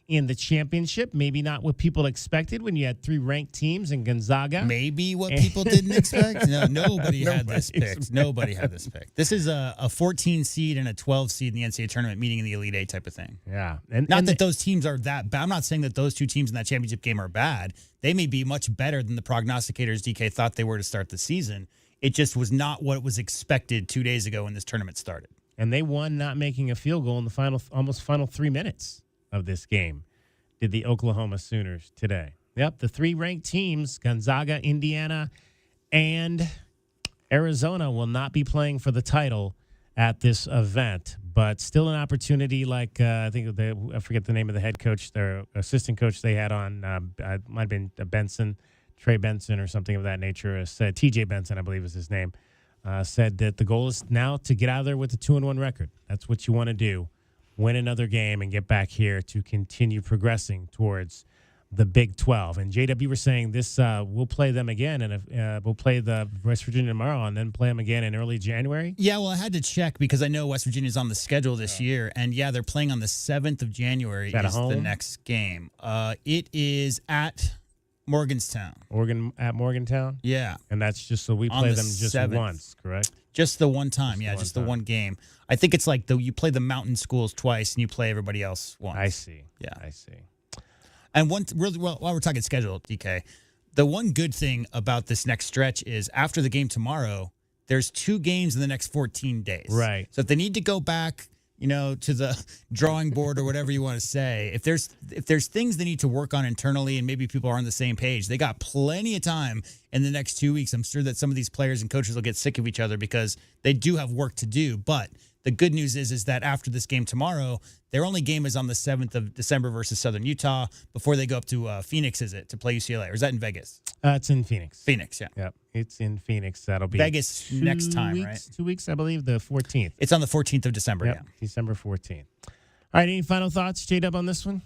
in the championship. Maybe not what people expected when you had 3 ranked teams in Gonzaga. Maybe what people didn't expect. No, nobody had this pick. Nobody had this pick. This is a 14 seed and a 12 seed in the NCAA tournament, meeting in the Elite Eight type of thing. Yeah. Not that those teams are that bad. I'm not saying that those 2 teams in that championship game are bad. They may be much better than the prognosticators, DK, thought they were to start the season. It just was not what was expected 2 days ago when this tournament started. And they won not making a field goal in the final 3 minutes of this game, did the Oklahoma Sooners today. Yep, the 3 ranked teams, Gonzaga, Indiana, and Arizona, will not be playing for the title at this event, but still an opportunity. Like I forget the name of the head coach, their assistant coach they had on, might have been Benson, Trey Benson or something of that nature. Said TJ Benson, I believe is his name, said that the goal is now to get out of there with a 2-1 record. That's what you want to do. Win another game and get back here to continue progressing towards the Big 12. And JW were saying this, we'll play them again, and we'll play the West Virginia tomorrow and then play them again in early January. Yeah, well, I had to check because I know West Virginia's on the schedule this year, and yeah, they're playing on the 7th of January is the next game. It is at Morgantown. At Morgantown? Yeah. And that's just so we play them just 7th. Once, correct? Just the one time, just the one game. I think it's like you play the mountain schools twice and you play everybody else once. I see. Yeah. I see. And while we're talking schedule, DK, the one good thing about this next stretch is after the game tomorrow, there's 2 games in the next 14 days. Right. So if they need to go back, to the drawing board or whatever you want to say, if there's things they need to work on internally and maybe people are on the same page, they got plenty of time in the next 2 weeks. I'm sure that some of these players and coaches will get sick of each other because they do have work to do. But the good news is that after this game tomorrow, their only game is on the 7th of December versus Southern Utah before they go up to Phoenix, is it, to play UCLA? Or is that in Vegas? It's in Phoenix. Phoenix, yeah. Yep, it's in Phoenix. That'll be Vegas next time, weeks, right? 2 weeks, I believe, the 14th. It's on the 14th of December, Yep, yeah. December 14th. All right, any final thoughts, J-Dub, on this one?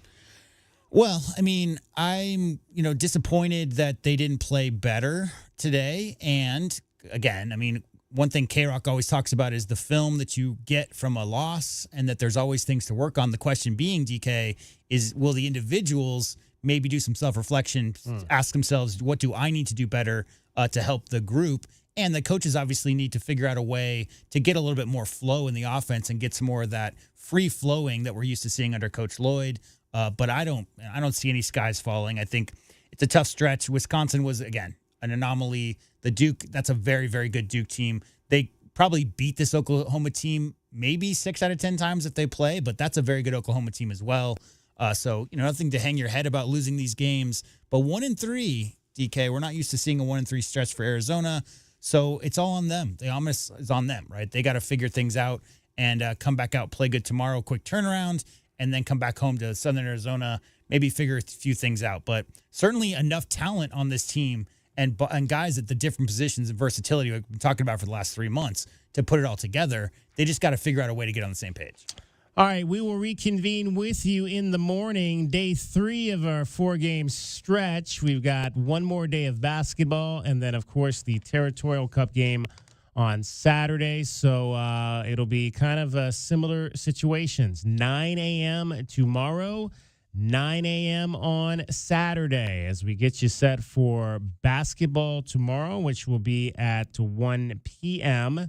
Well, I mean, I'm, disappointed that they didn't play better today. And again, I mean, one thing K-Rock always talks about is the film that you get from a loss and that there's always things to work on. The question being, DK, is will the individuals maybe do some self-reflection, ask themselves, what do I need to do better to help the group? And the coaches obviously need to figure out a way to get a little bit more flow in the offense and get some more of that free flowing that we're used to seeing under Coach Lloyd. But I don't see any skies falling. I think it's a tough stretch. Wisconsin was, again, an anomaly. The Duke, that's a very, very good Duke team. They probably beat this Oklahoma team maybe 6 out of 10 times if they play, but that's a very good Oklahoma team as well. So, nothing to hang your head about losing these games. But 1-3, DK, we're not used to seeing a 1-3 stretch for Arizona. So it's all on them. The onus is on them, right? They got to figure things out and come back out, play good tomorrow, quick turnaround, and then come back home to Southern Arizona, maybe figure a few things out. But certainly enough talent on this team and guys at the different positions and versatility we've been talking about for the last 3 months to put it all together. They just got to figure out a way to get on the same page. All right, we will reconvene with you in the morning, day 3 of our 4-game stretch. We've got one more day of basketball, and then, of course, the Territorial Cup game on Saturday. So it'll be kind of similar situations. 9 a.m. tomorrow, 9 a.m. on Saturday, as we get you set for basketball tomorrow, which will be at 1 p.m.,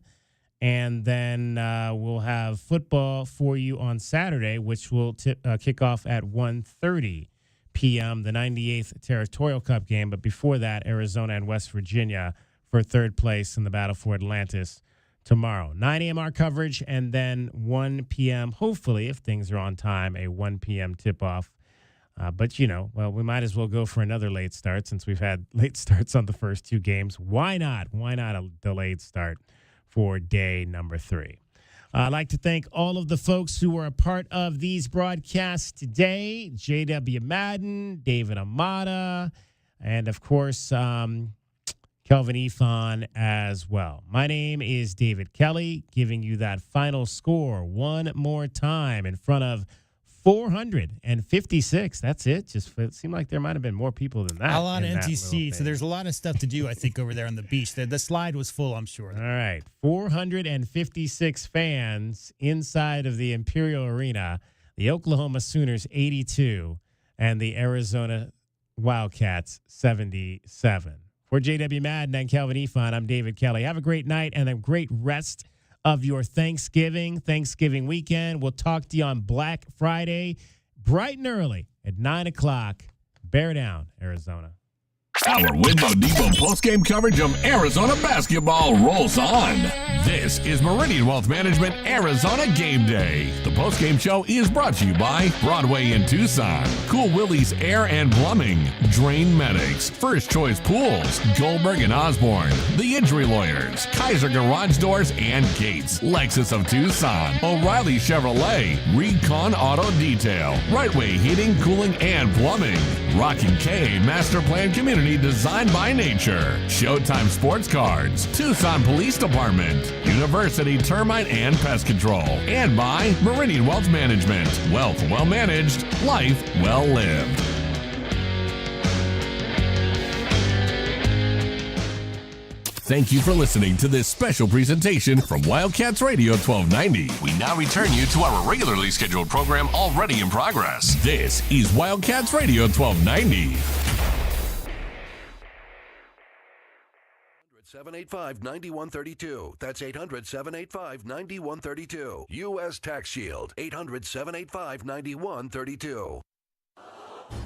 and then we'll have football for you on Saturday, which will kick off at 1:30 p.m., the 98th Territorial Cup game. But before that, Arizona and West Virginia for 3rd place in the battle for Atlantis tomorrow. 9 a.m. our coverage, and then 1 p.m., hopefully, if things are on time, a 1 p.m. tip-off. But, we might as well go for another late start since we've had late starts on the first 2 games. Why not? Why not a delayed start for day number 3? I'd like to thank all of the folks who were a part of these broadcasts today. J.W. Madden, David Amata, and, of course, Kelvin Efon as well. My name is David Kelly, giving you that final score one more time in front of 456. That's it. Just it seemed like there might have been more people than that. A lot of in that empty little seats. So thing. there's a lot of stuff to do, I think, over there on the beach. The slide was full, I'm sure. All right. 456 fans inside of the Imperial Arena. The Oklahoma Sooners 82 and the Arizona Wildcats 77. For J.W. Madden and Calvin Efon, I'm David Kelly. Have a great night and a great rest of your Thanksgiving weekend. We'll talk to you on Black Friday, bright and early at 9 o'clock. Bear down, Arizona. Our Window Depot postgame coverage of Arizona basketball rolls on. This is Meridian Wealth Management Arizona Game Day. The postgame show is brought to you by Broadway in Tucson, Cool Willie's Air and Plumbing, Drain Medics, First Choice Pools, Goldberg and Osborne, The Injury Lawyers, Kaiser Garage Doors and Gates, Lexus of Tucson, O'Reilly Chevrolet, Recon Auto Detail, Right Way Heating, Cooling and Plumbing, Rockin' K Master Plan Community Designed by Nature, Showtime Sports Cards, Tucson Police Department, University Termite and Pest Control, and by Meridian Wealth Management. Wealth well managed, life well lived. Thank you for listening to this special presentation from Wildcats Radio 1290. We now return you to our regularly scheduled program already in progress. This is Wildcats Radio 1290. 785-9132. That's 800-785-9132. U.S. Tax Shield. 800-785-9132.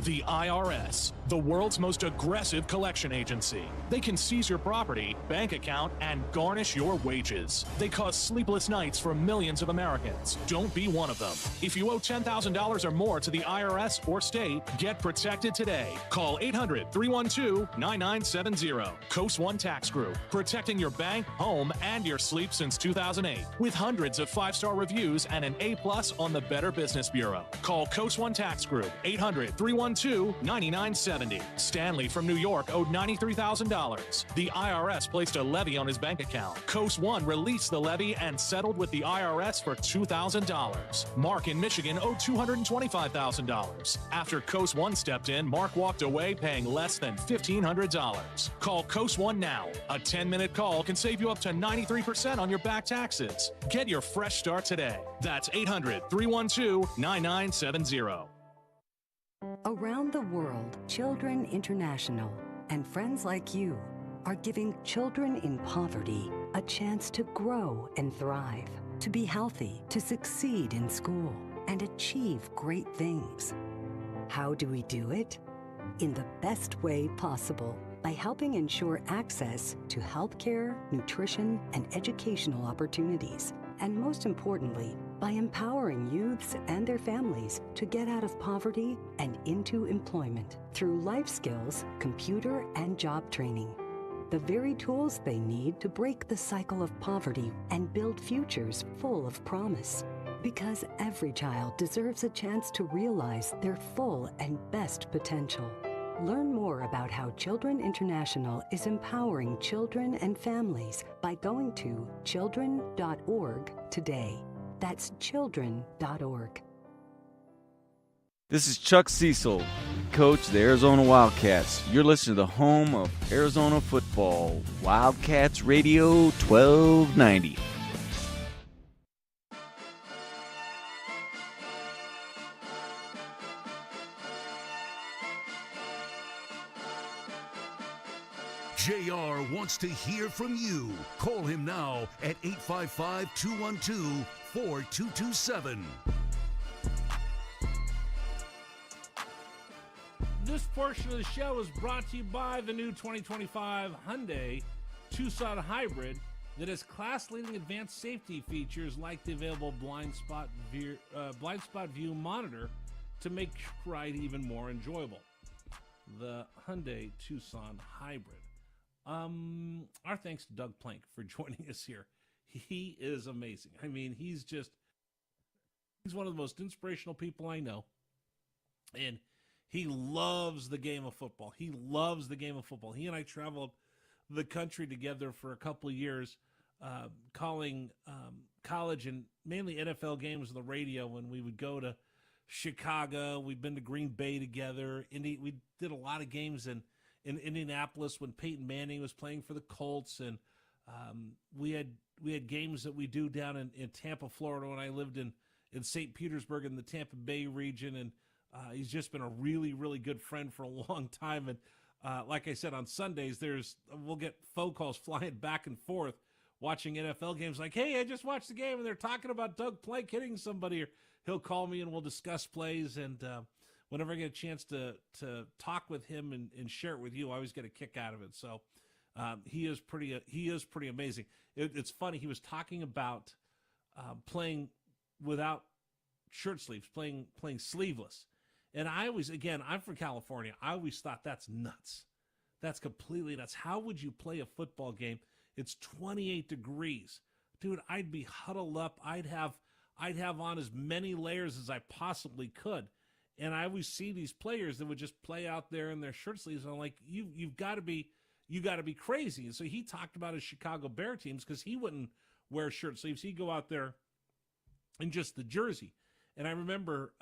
The IRS, the world's most aggressive collection agency. They can seize your property, bank account, and garnish your wages. They cause sleepless nights for millions of Americans. Don't be one of them. If you owe $10,000 or more to the IRS or state, get protected today. Call 800-312-9970. Coast One Tax Group, protecting your bank, home, and your sleep since 2008. With hundreds of 5-star reviews and an A+ on the Better Business Bureau. Call Coast One Tax Group, 800-312-9970. Stanley from New York owed $93,000. The IRS placed a levy on his bank account. Coast One released the levy and settled with the IRS for $2,000. Mark in Michigan owed $225,000. After Coast One stepped in, Mark walked away paying less than $1,500. Call Coast One now. A 10-minute call can save you up to 93% on your back taxes. Get your fresh start today. That's 800-312-9970. Around the world, Children International and friends like you are giving children in poverty a chance to grow and thrive, to be healthy, to succeed in school, and achieve great things. How do we do it? In the best way possible, by helping ensure access to healthcare, nutrition, and educational opportunities. And most importantly, by empowering youths and their families to get out of poverty and into employment through life skills, computer, and job training. The very tools they need to break the cycle of poverty and build futures full of promise. Because every child deserves a chance to realize their full and best potential. Learn more about how Children International is empowering children and families by going to children.org today. That's children.org. This is Chuck Cecil, coach of the Arizona Wildcats. You're listening to the home of Arizona football, Wildcats Radio 1290. JR wants to hear from you. Call him now at 855-212-4227. This portion of the show is brought to you by the new 2025 Hyundai Tucson Hybrid that has class-leading advanced safety features like the available blind spot view monitor to make your ride even more enjoyable. The Hyundai Tucson Hybrid. Our thanks to Doug Plank for joining us here. He is amazing. I mean, he's one of the most inspirational people I know. And he loves the game of football. He loves the game of football. He and I traveled the country together for a couple of years, calling college and mainly NFL games on the radio when we would go to Chicago. We've been to Green Bay together. We did a lot of games in Indianapolis when Peyton Manning was playing for the Colts, and we had games that we do down in Tampa, Florida, when I lived in St. Petersburg in the Tampa Bay region, and he's just been a really, really good friend for a long time. And like I said, on Sundays, we'll get phone calls flying back and forth watching NFL games like, hey, I just watched the game and they're talking about Doug Plank hitting somebody. Or he'll call me and we'll discuss plays. And whenever I get a chance to talk with him and share it with you, I always get a kick out of it. So he is pretty amazing. It's funny. He was talking about playing without shirt sleeves, playing sleeveless. And I always, again, I'm from California. I always thought that's nuts. That's completely nuts. How would you play a football game? It's 28 degrees. Dude, I'd be huddled up. I'd have on as many layers as I possibly could. And I always see these players that would just play out there in their shirt sleeves. And I'm like, you've got to be crazy. And so he talked about his Chicago Bear teams because he wouldn't wear shirt sleeves. He'd go out there in just the jersey. And I remember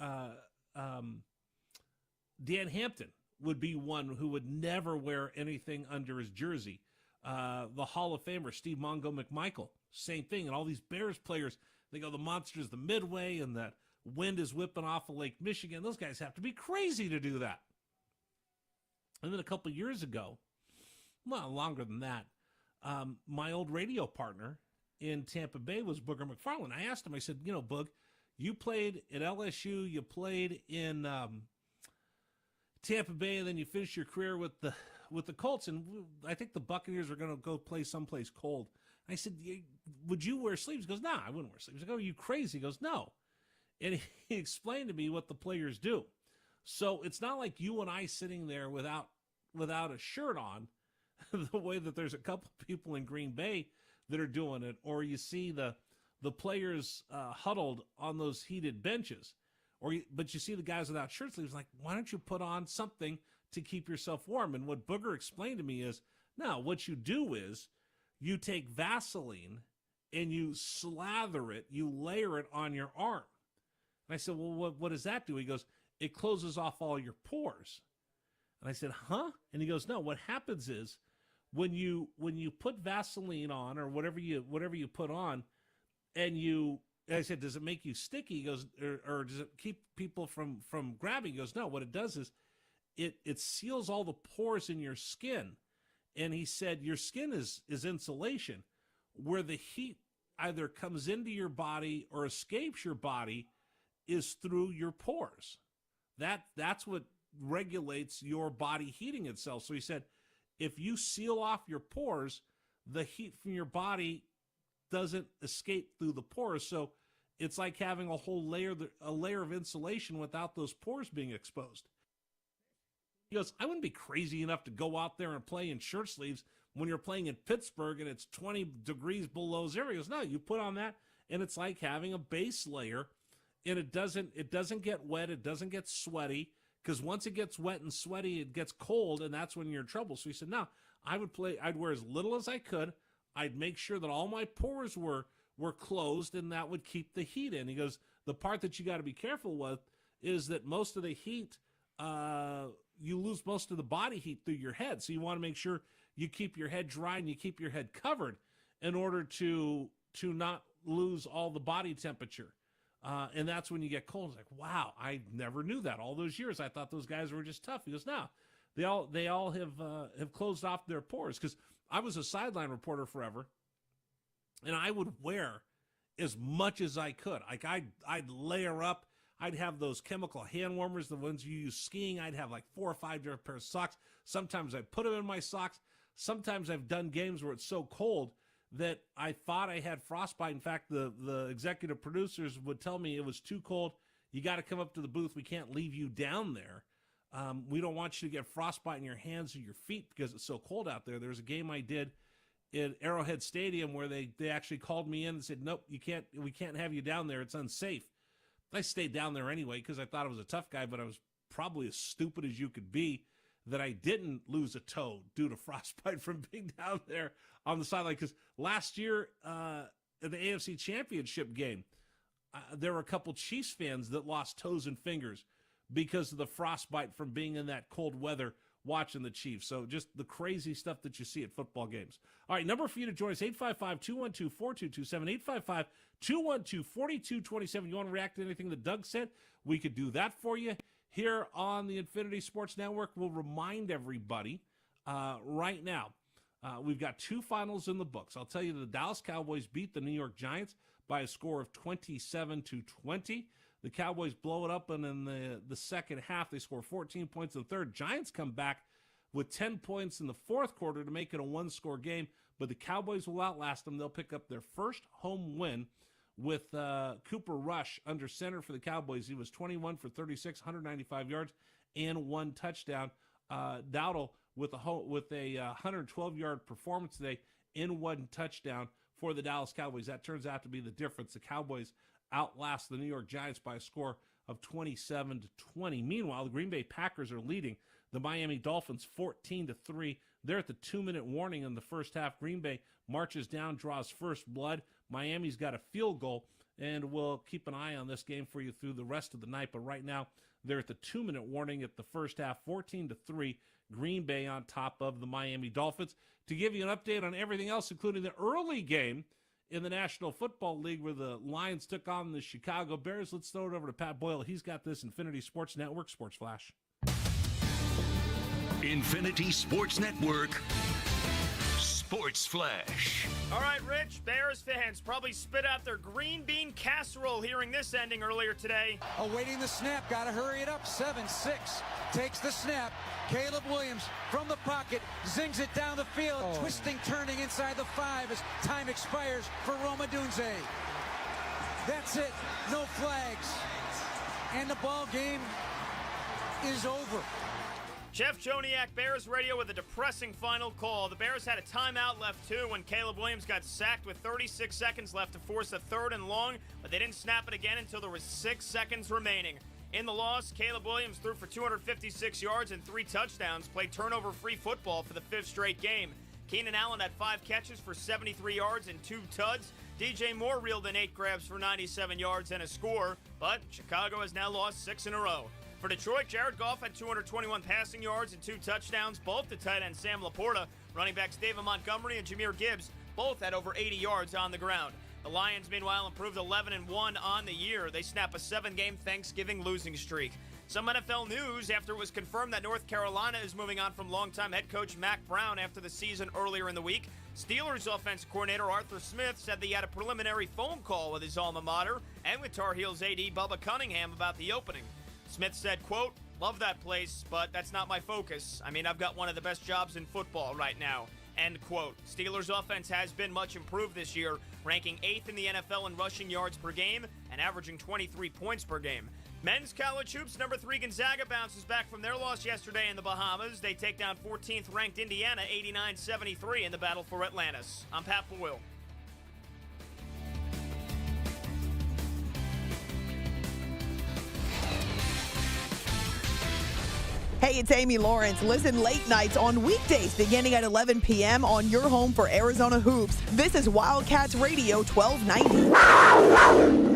Dan Hampton would be one who would never wear anything under his jersey. The Hall of Famer, Steve Mongo McMichael, same thing. And all these Bears players, they go, the monster's the Midway, and that wind is whipping off of Lake Michigan. Those guys have to be crazy to do that. And then a couple years ago, well, longer than that, my old radio partner in Tampa Bay was Booger McFarland. I asked him, I said, Boog, you played at LSU, you played in Tampa Bay, and then you finished your career with the Colts, and I think the Buccaneers are going to go play someplace cold. I said, would you wear sleeves? He goes, nah, I wouldn't wear sleeves. I go, are you crazy? He goes, no. And he explained to me what the players do. So it's not like you and I sitting there without a shirt on, the way that there's a couple people in Green Bay that are doing it, or you see the players huddled on those heated benches. But you see the guys without shirt sleeves, like, why don't you put on something to keep yourself warm? And what Booger explained to me is, no, what you do is you take Vaseline and you slather it, you layer it on your arm. And I said, well, what does that do? He goes, it closes off all your pores. And I said, huh? And he goes, no, what happens is when you put Vaseline on or whatever you put on, and I said, does it make you sticky? He goes, or does it keep people from grabbing? He goes, no, what it does is it seals all the pores in your skin. And he said, your skin is insulation. Where the heat either comes into your body or escapes your body is through your pores. That's what regulates your body heating itself. So he said, if you seal off your pores, the heat from your body doesn't escape through the pores. So it's like having a whole layer of insulation without those pores being exposed. He goes, I wouldn't be crazy enough to go out there and play in shirt sleeves when you're playing in Pittsburgh and it's 20 degrees below zero. He goes, no, you put on that and it's like having a base layer, and it doesn't get wet, it doesn't get sweaty, because once it gets wet and sweaty, it gets cold, and that's when you're in trouble. So he said, no, I'd wear as little as I could. I'd make sure that all my pores were closed, and that would keep the heat in. He goes, the part that you got to be careful with is that most of the heat, you lose most of the body heat through your head. So you want to make sure you keep your head dry and you keep your head covered in order to not lose all the body temperature. And that's when you get cold. It's like, wow, I never knew that. All those years, I thought those guys were just tough. He goes, no, they all have closed off their pores. Because I was a sideline reporter forever, and I would wear as much as I could. Like I'd layer up. I'd have those chemical hand warmers, the ones you use skiing. I'd have like 4 or 5 different pairs of socks. Sometimes I put them in my socks. Sometimes I've done games where it's so cold that I thought I had frostbite. In fact, the executive producers would tell me it was too cold. You got to come up to the booth. We can't leave you down there. We don't want you to get frostbite in your hands or your feet because it's so cold out there. There's a game I did at Arrowhead Stadium where they actually called me in and said, nope, we can't have you down there. It's unsafe. I stayed down there anyway because I thought I was a tough guy, but I was probably as stupid as you could be that I didn't lose a toe due to frostbite from being down there on the sideline. Because last year at the AFC Championship game, there were a couple Chiefs fans that lost toes and fingers because of the frostbite from being in that cold weather watching the Chiefs. So just the crazy stuff that you see at football games. All right, number for you to join us, 855-212-4227, 855-212-4227. You want to react to anything that Doug said? We could do that for you here on the Infinity Sports Network. We'll remind everybody right now, we've got two finals in the books. I'll tell you, the Dallas Cowboys beat the New York Giants by a score of 27-20. The Cowboys blow it up, and in the second half, they score 14 points in the third. Giants come back with 10 points in the fourth quarter to make it a one-score game, but the Cowboys will outlast them. They'll pick up their first home win with Cooper Rush under center for the Cowboys. He was 21 for 36, 195 yards, and one touchdown. Dowdle with a 112-yard performance today in one touchdown for the Dallas Cowboys. That turns out to be the difference. The Cowboys outlast the New York Giants by a score of 27-20. Meanwhile, the Green Bay Packers are leading the Miami Dolphins 14-3. They're at the 2-minute warning in the first half. Green Bay marches down, draws first blood. Miami's got a field goal, and we'll keep an eye on this game for you through the rest of the night. But right now, they're at the 2-minute warning at the first half, 14-3. Green Bay on top of the Miami Dolphins. To give you an update on everything else, including the early game in the National Football League where the Lions took on the Chicago Bears, let's throw it over to Pat Boyle. He's got this Infinity Sports Network Sports Flash. Infinity Sports Network Sports Flash. All right, Rich, Bears fans probably spit out their green bean casserole hearing this ending earlier today. Awaiting the snap, gotta hurry it up. 7-6 takes the snap. Caleb Williams from the pocket zings it down the field, twisting, turning inside the 5 as time expires for Roma Dunze. That's it, no flags, and the ball game is over. Jeff Joniak, Bears radio, with a depressing final call. The Bears had a timeout left, too, when Caleb Williams got sacked with 36 seconds left to force a 3rd and long, but they didn't snap it again until there was 6 seconds remaining. In the loss, Caleb Williams threw for 256 yards and 3 touchdowns, played turnover-free football for the 5th straight game. Keenan Allen had 5 catches for 73 yards and 2 tuds. DJ Moore reeled in 8 grabs for 97 yards and a score, but Chicago has now lost 6 in a row. For Detroit, Jared Goff had 221 passing yards and 2 touchdowns, both to tight end Sam Laporta. Running backs David Montgomery and Jahmyr Gibbs both had over 80 yards on the ground. The Lions, meanwhile, improved 11-1 on the year. They snap a 7-game Thanksgiving losing streak. Some NFL news after it was confirmed that North Carolina is moving on from longtime head coach Mack Brown after the season earlier in the week. Steelers offensive coordinator Arthur Smith said that he had a preliminary phone call with his alma mater and with Tar Heels AD Bubba Cunningham about the opening. Smith said, quote, "Love that place, but that's not my focus. I mean, I've got one of the best jobs in football right now." End quote. Steelers offense has been much improved this year, ranking 8th in the NFL in rushing yards per game and averaging 23 points per game. Men's college hoops, number 3 Gonzaga bounces back from their loss yesterday in the Bahamas. They take down 14th ranked Indiana 89-73 in the battle for Atlantis. I'm Pat Boyle. Hey, it's Amy Lawrence. Listen late nights on weekdays beginning at 11 p.m. on your home for Arizona Hoops. This is Wildcats Radio 1290.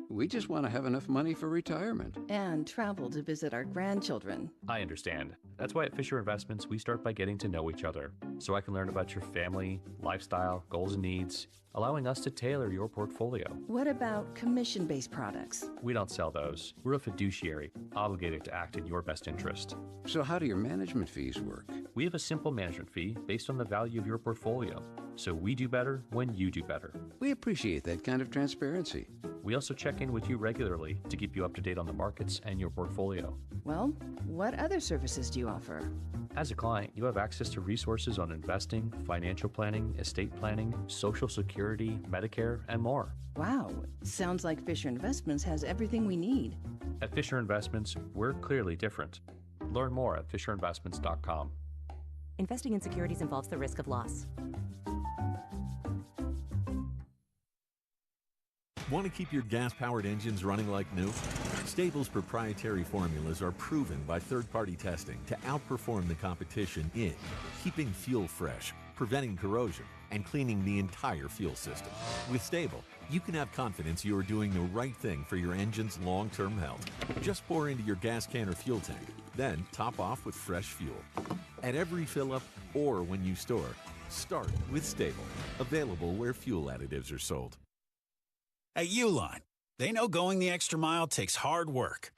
We just want to have enough money for retirement. And travel to visit our grandchildren. I understand. That's why at Fisher Investments, we start by getting to know each other, so I can learn about your family, lifestyle, goals and needs, allowing us to tailor your portfolio. What about commission-based products? We don't sell those. We're a fiduciary, obligated to act in your best interest. So how do your management fees work? We have a simple management fee based on the value of your portfolio. So we do better when you do better. We appreciate that kind of transparency. We also check in with you regularly to keep you up to date on the markets and your portfolio. Well, what other services do you offer? As a client, you have access to resources on investing, financial planning, estate planning, Social Security, Medicare, and more. Wow, sounds like Fisher Investments has everything we need. At Fisher Investments, we're clearly different. Learn more at FisherInvestments.com. Investing in securities involves the risk of loss. Want to keep your gas-powered engines running like new? Stable's proprietary formulas are proven by third-party testing to outperform the competition in keeping fuel fresh, preventing corrosion, and cleaning the entire fuel system. With Stable, you can have confidence you are doing the right thing for your engine's long-term health. Just pour into your gas can or fuel tank, then top off with fresh fuel. At every fill-up or when you store, start with Stable. Available where fuel additives are sold. At Uline, they know going the extra mile takes hard work.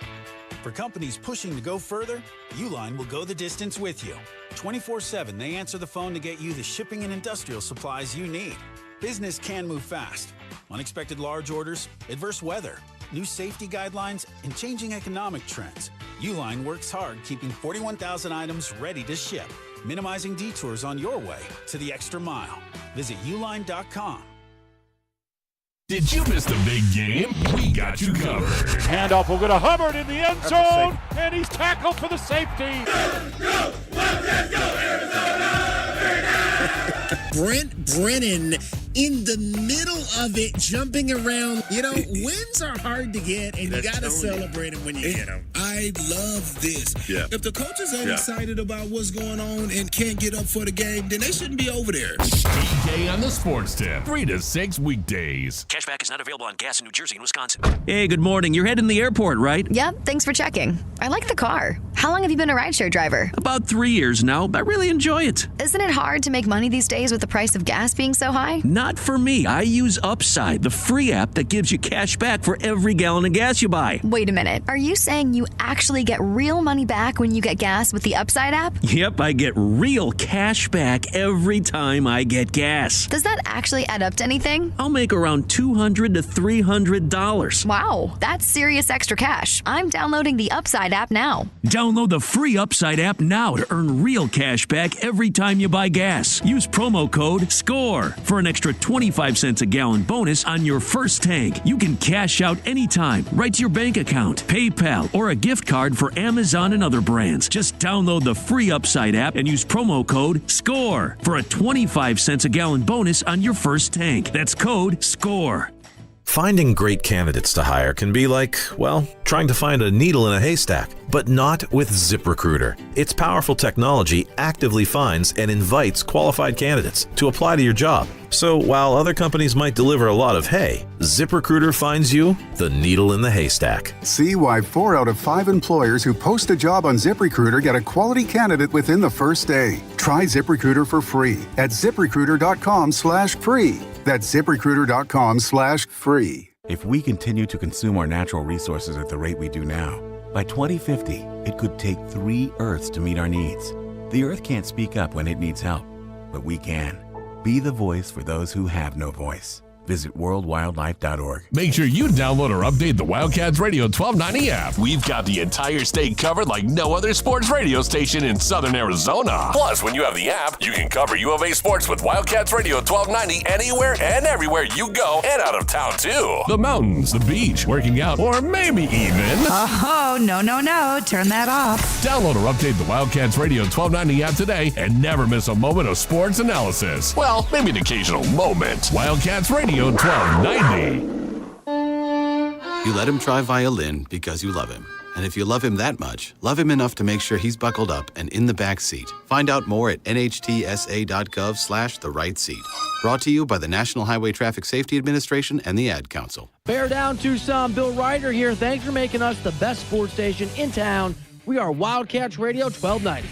For companies pushing to go further, Uline will go the distance with you. 24/7, they answer the phone to get you the shipping and industrial supplies you need. Business can move fast. Unexpected large orders, adverse weather, new safety guidelines, and changing economic trends. Uline works hard keeping 41,000 items ready to ship, minimizing detours on your way to the extra mile. Visit uline.com. Did you miss the big game? We got you covered. Handoff will go to Hubbard in the end zone, and he's tackled for the safety. Brent Brennan in the middle of it, jumping around. You know, wins are hard to get, and you got to celebrate them when you get them. I love this. Yeah. If the coaches ain't excited about what's going on and can't get up for the game, then they shouldn't be over there. DK on the Sports Tip, 3 to 6 weekdays. Cashback is not available on gas in New Jersey and Wisconsin. Hey, good morning. You're heading to the airport, right? Yep, thanks for checking. I like the car. How long have you been a rideshare driver? About 3 years now. I really enjoy it. Isn't it hard to make money these days with the price of gas being so high? Not for me. I use Upside, the free app that gives you cash back for every gallon of gas you buy. Wait a minute. Are you saying you actually get real money back when you get gas with the Upside app? Yep, I get real cash back every time I get gas. Does that actually add up to anything? I'll make around $200 to $300. Wow, that's serious extra cash. I'm downloading the Upside app now. Download the free Upside app now to earn real cash back every time you buy gas. Use promo code SCORE for an extra 25 cents a gallon bonus on your first tank. You can cash out anytime, right to your bank account, PayPal, or a gift card for Amazon and other brands. Just download the free Upside app and use promo code SCORE for a 25 cents a gallon bonus on your first tank. That's code SCORE. Finding great candidates to hire can be like, well, trying to find a needle in a haystack, but not with ZipRecruiter. Its powerful technology actively finds and invites qualified candidates to apply to your job. So while other companies might deliver a lot of hay, ZipRecruiter finds you the needle in the haystack. See why 4 out of 5 employers who post a job on ZipRecruiter get a quality candidate within the first day. Try ZipRecruiter for free at ZipRecruiter.com/free. That's ZipRecruiter.com/free. If we continue to consume our natural resources at the rate we do now, by 2050, it could take 3 Earths to meet our needs. The Earth can't speak up when it needs help, but we can. Be the voice for those who have no voice. Visit worldwildlife.org. Make sure you download or update the Wildcats Radio 1290 app. We've got the entire state covered like no other sports radio station in Southern Arizona. Plus, when you have the app, you can cover U of A sports with Wildcats Radio 1290 anywhere and everywhere you go and out of town, too. The mountains, the beach, working out, or maybe even... Oh, no. Turn that off. Download or update the Wildcats Radio 1290 app today and never miss a moment of sports analysis. Well, maybe an occasional moment. Wildcats Radio 1290. You let him try violin because you love him. And if you love him that much, love him enough to make sure he's buckled up and in the back seat. Find out more at nhtsa.gov/the right seat. Brought to you by the National Highway Traffic Safety Administration and the Ad Council. Bear down, Tucson. Bill Ryder here. Thanks for making us the best sports station in town. We are Wildcats Radio 1290.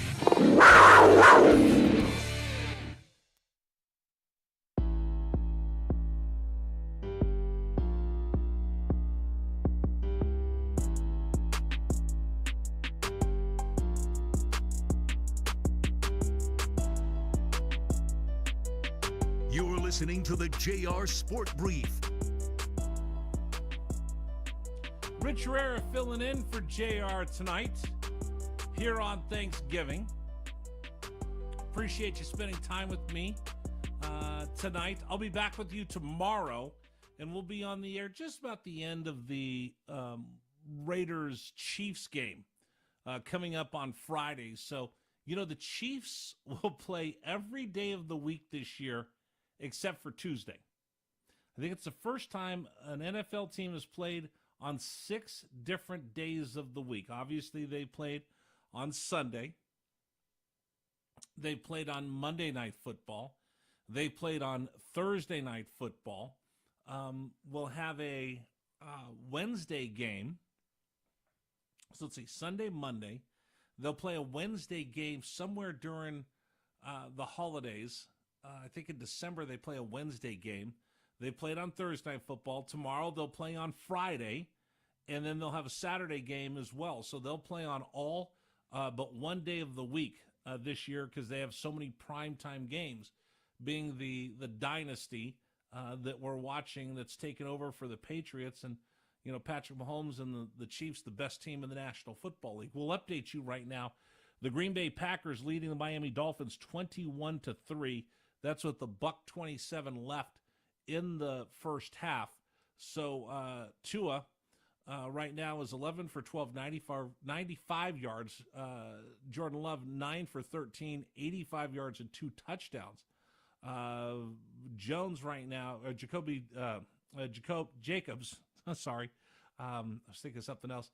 You're listening to the JR Sport Brief. Rich Herrera filling in for JR tonight here on Thanksgiving. Appreciate you spending time with me tonight. I'll be back with you tomorrow, and we'll be on the air just about the end of the Raiders-Chiefs game coming up on Friday. So, you know, the Chiefs will play every day of the week this year except for Tuesday. I think it's the first time an NFL team has played on 6 different days of the week. Obviously, they played on Sunday. They played on Monday Night Football. They played on Thursday Night Football. We'll have a Wednesday game. So let's see, Sunday, Monday. They'll play a Wednesday game somewhere during the holidays. I think in December they play a Wednesday game. They played on Thursday Night Football. Tomorrow they'll play on Friday, and then they'll have a Saturday game as well. So they'll play on all but one day of the week this year because they have so many primetime games, being the dynasty that we're watching that's taken over for the Patriots. And, you know, Patrick Mahomes and the Chiefs, the best team in the National Football League. We'll update you right now. The Green Bay Packers leading the Miami Dolphins 21-3. That's with the $1:27 left in the first half. So Tua right now is 11 for 12, 95 yards. Jordan Love 9 for 13, 85 yards and 2 touchdowns. Jones right now, Jacobs, sorry, I was thinking of something else.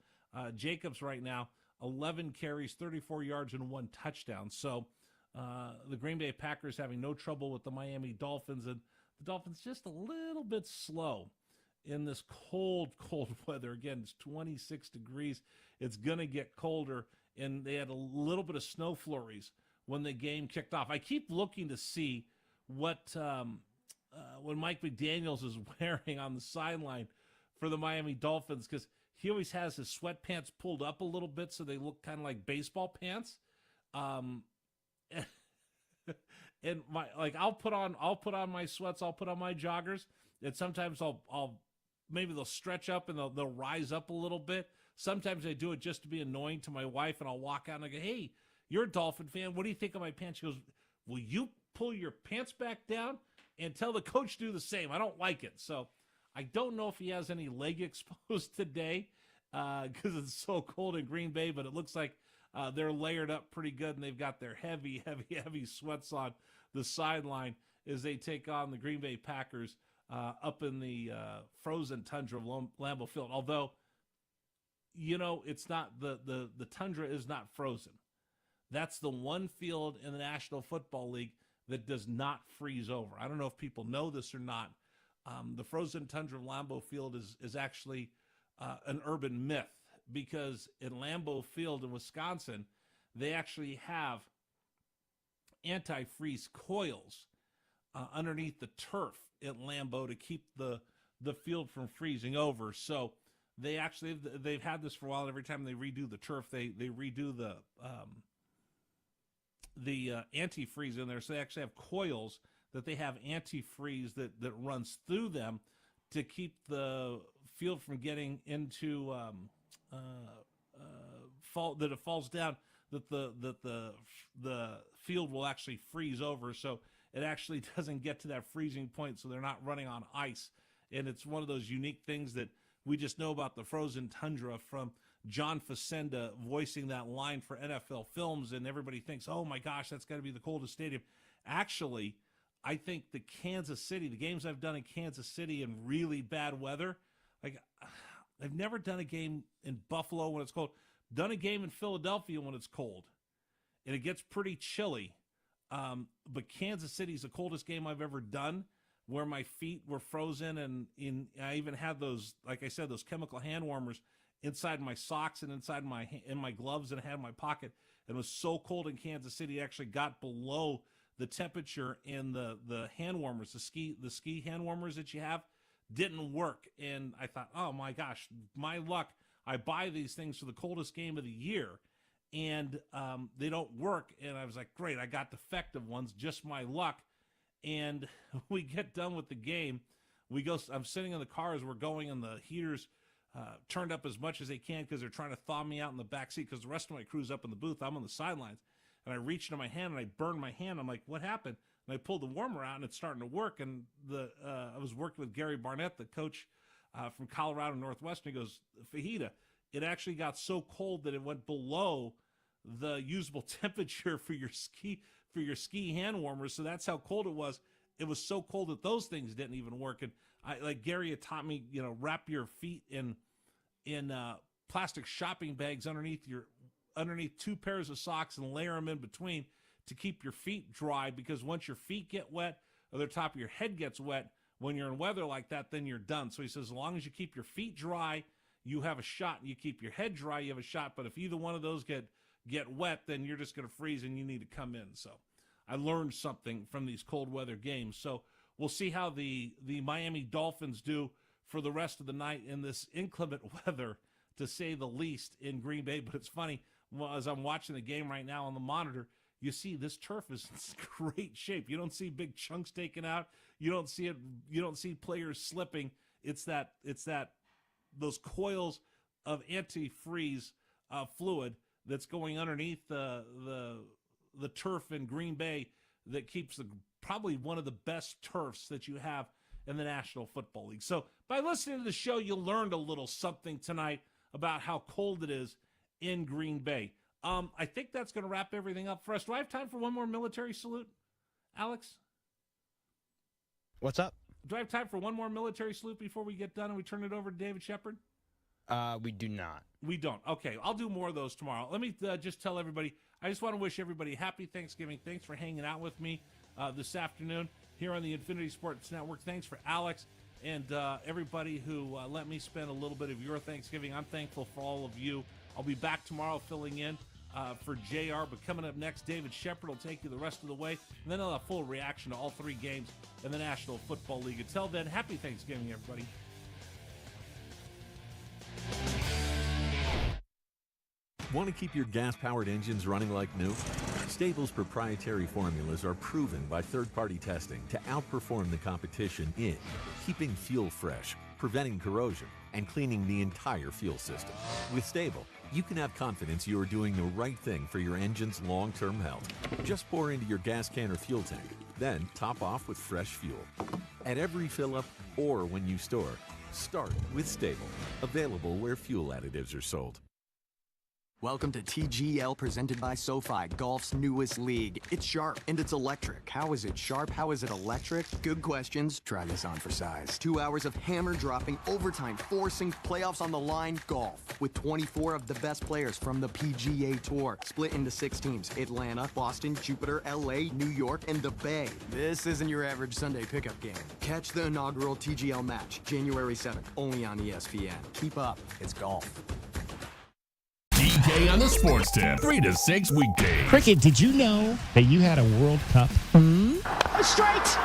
Jacobs right now, 11 carries, 34 yards, and 1 touchdown. So the Green Bay Packers having no trouble with the Miami Dolphins, and the Dolphins just a little bit slow in this cold weather. Again, it's 26 degrees. It's going to get colder, and they had a little bit of snow flurries when the game kicked off. I keep looking to see what Mike McDaniels is wearing on the sideline for the Miami Dolphins, because he always has his sweatpants pulled up a little bit so they look kind of like baseball pants. And I'll put on my sweats, I'll put on my joggers, and sometimes I'll maybe they'll stretch up and they'll rise up a little bit. Sometimes I do it just to be annoying to my wife, and I'll walk out and I go, "Hey, you're a Dolphin fan. What do you think of my pants?" She goes, "Will you pull your pants back down and tell the coach to do the same? I don't like it." So I don't know if he has any leg exposed today because it's so cold in Green Bay, but it looks like they're layered up pretty good, and they've got their heavy sweats on the sideline as they take on the Green Bay Packers up in the frozen tundra of Lambeau Field. Although, you know, it's not the tundra is not frozen. That's the one field in the National Football League that does not freeze over. I don't know if people know this or not. The frozen tundra of Lambeau Field is actually an urban myth, because in Lambeau Field in Wisconsin, they actually have antifreeze coils underneath the turf at Lambeau to keep the field from freezing over. So they've had this for a while. Every time they redo the turf, they redo the antifreeze in there. So they actually have coils that they have antifreeze that runs through them to keep the field from getting into that it falls down, that the field will actually freeze over, so it actually doesn't get to that freezing point, so they're not running on ice. And it's one of those unique things that we just know about the frozen tundra from John Facenda voicing that line for NFL Films, and everybody thinks, oh my gosh, that's got to be the coldest stadium. Actually, I think the games I've done in Kansas City in really bad weather, like I've never done a game in Buffalo when it's cold. Done a game in Philadelphia when it's cold, and it gets pretty chilly. But Kansas City is the coldest game I've ever done, where my feet were frozen, and I even had those, like I said, those chemical hand warmers inside my socks and inside in my gloves, and I had in my pocket. And it was so cold in Kansas City, it actually got below the temperature in the hand warmers, the ski hand warmers that you have, didn't work. And I thought, oh my gosh, my luck. I buy these things for the coldest game of the year, and they don't work. And I was like, great, I got defective ones, just my luck. And we get done with the game. I'm sitting in the car as we're going, and the heaters turned up as much as they can because they're trying to thaw me out in the back seat, because the rest of my crew's up in the booth. I'm on the sidelines. And I reached into my hand, and I burned my hand. I'm like, what happened? And I pulled the warmer out, and it's starting to work. And I was working with Gary Barnett, the coach from Colorado Northwestern. He goes, Fajita, it actually got so cold that it went below the usable temperature for your ski hand warmers. So that's how cold it was. It was so cold that those things didn't even work. And Gary had taught me, wrap your feet in plastic shopping bags underneath 2 pairs of socks and layer them in between to keep your feet dry, because once your feet get wet or the top of your head gets wet, when you're in weather like that, then you're done. So he says as long as you keep your feet dry, you have a shot, and you keep your head dry, you have a shot. But if either one of those get wet, then you're just going to freeze and you need to come in. So I learned something from these cold weather games. So we'll see how the Miami Dolphins do for the rest of the night in this inclement weather, to say the least, in Green Bay. But it's funny, as I'm watching the game right now on the monitor, you see this turf is in great shape. You don't see big chunks taken out. You don't see it. You don't see players slipping. It's those coils of antifreeze fluid that's going underneath the turf in Green Bay that keeps probably one of the best turfs that you have in the National Football League. So by listening to the show, you learned a little something tonight about how cold it is in Green Bay. I think that's going to wrap everything up for us. Do I have time for one more military salute, Alex? What's up? Do I have time for one more military salute before we get done and we turn it over to David Shepard? We do not. We don't. Okay, I'll do more of those tomorrow. Let me just tell everybody, I just want to wish everybody happy Thanksgiving. Thanks for hanging out with me this afternoon here on the Infinity Sports Network. Thanks for Alex and everybody who let me spend a little bit of your Thanksgiving. I'm thankful for all of you. I'll be back tomorrow filling in for JR, but coming up next, David Shepard will take you the rest of the way, and then I'll have a full reaction to all three games in the National Football League. Until then, happy Thanksgiving, everybody. Want to keep your gas-powered engines running like new? Stable's proprietary formulas are proven by third-party testing to outperform the competition in keeping fuel fresh, preventing corrosion, and cleaning the entire fuel system. With Stable, you can have confidence you are doing the right thing for your engine's long-term health. Just pour into your gas can or fuel tank, then top off with fresh fuel. At every fill-up or when you store, start with Stable. Available where fuel additives are sold. Welcome to TGL, presented by SoFi, golf's newest league. It's sharp and it's electric. How is it sharp? How is it electric? Good questions. Try this on for size. 2 hours of hammer dropping, overtime forcing, playoffs on the line, golf. With 24 of the best players from the PGA Tour. Split into 6 teams. Atlanta, Boston, Jupiter, LA, New York, and the Bay. This isn't your average Sunday pickup game. Catch the inaugural TGL match, January 7th, only on ESPN. Keep up. It's golf. DK on the Sports Tip, 3 to 6 weekdays. Cricket, did you know that you had a World Cup? Straight!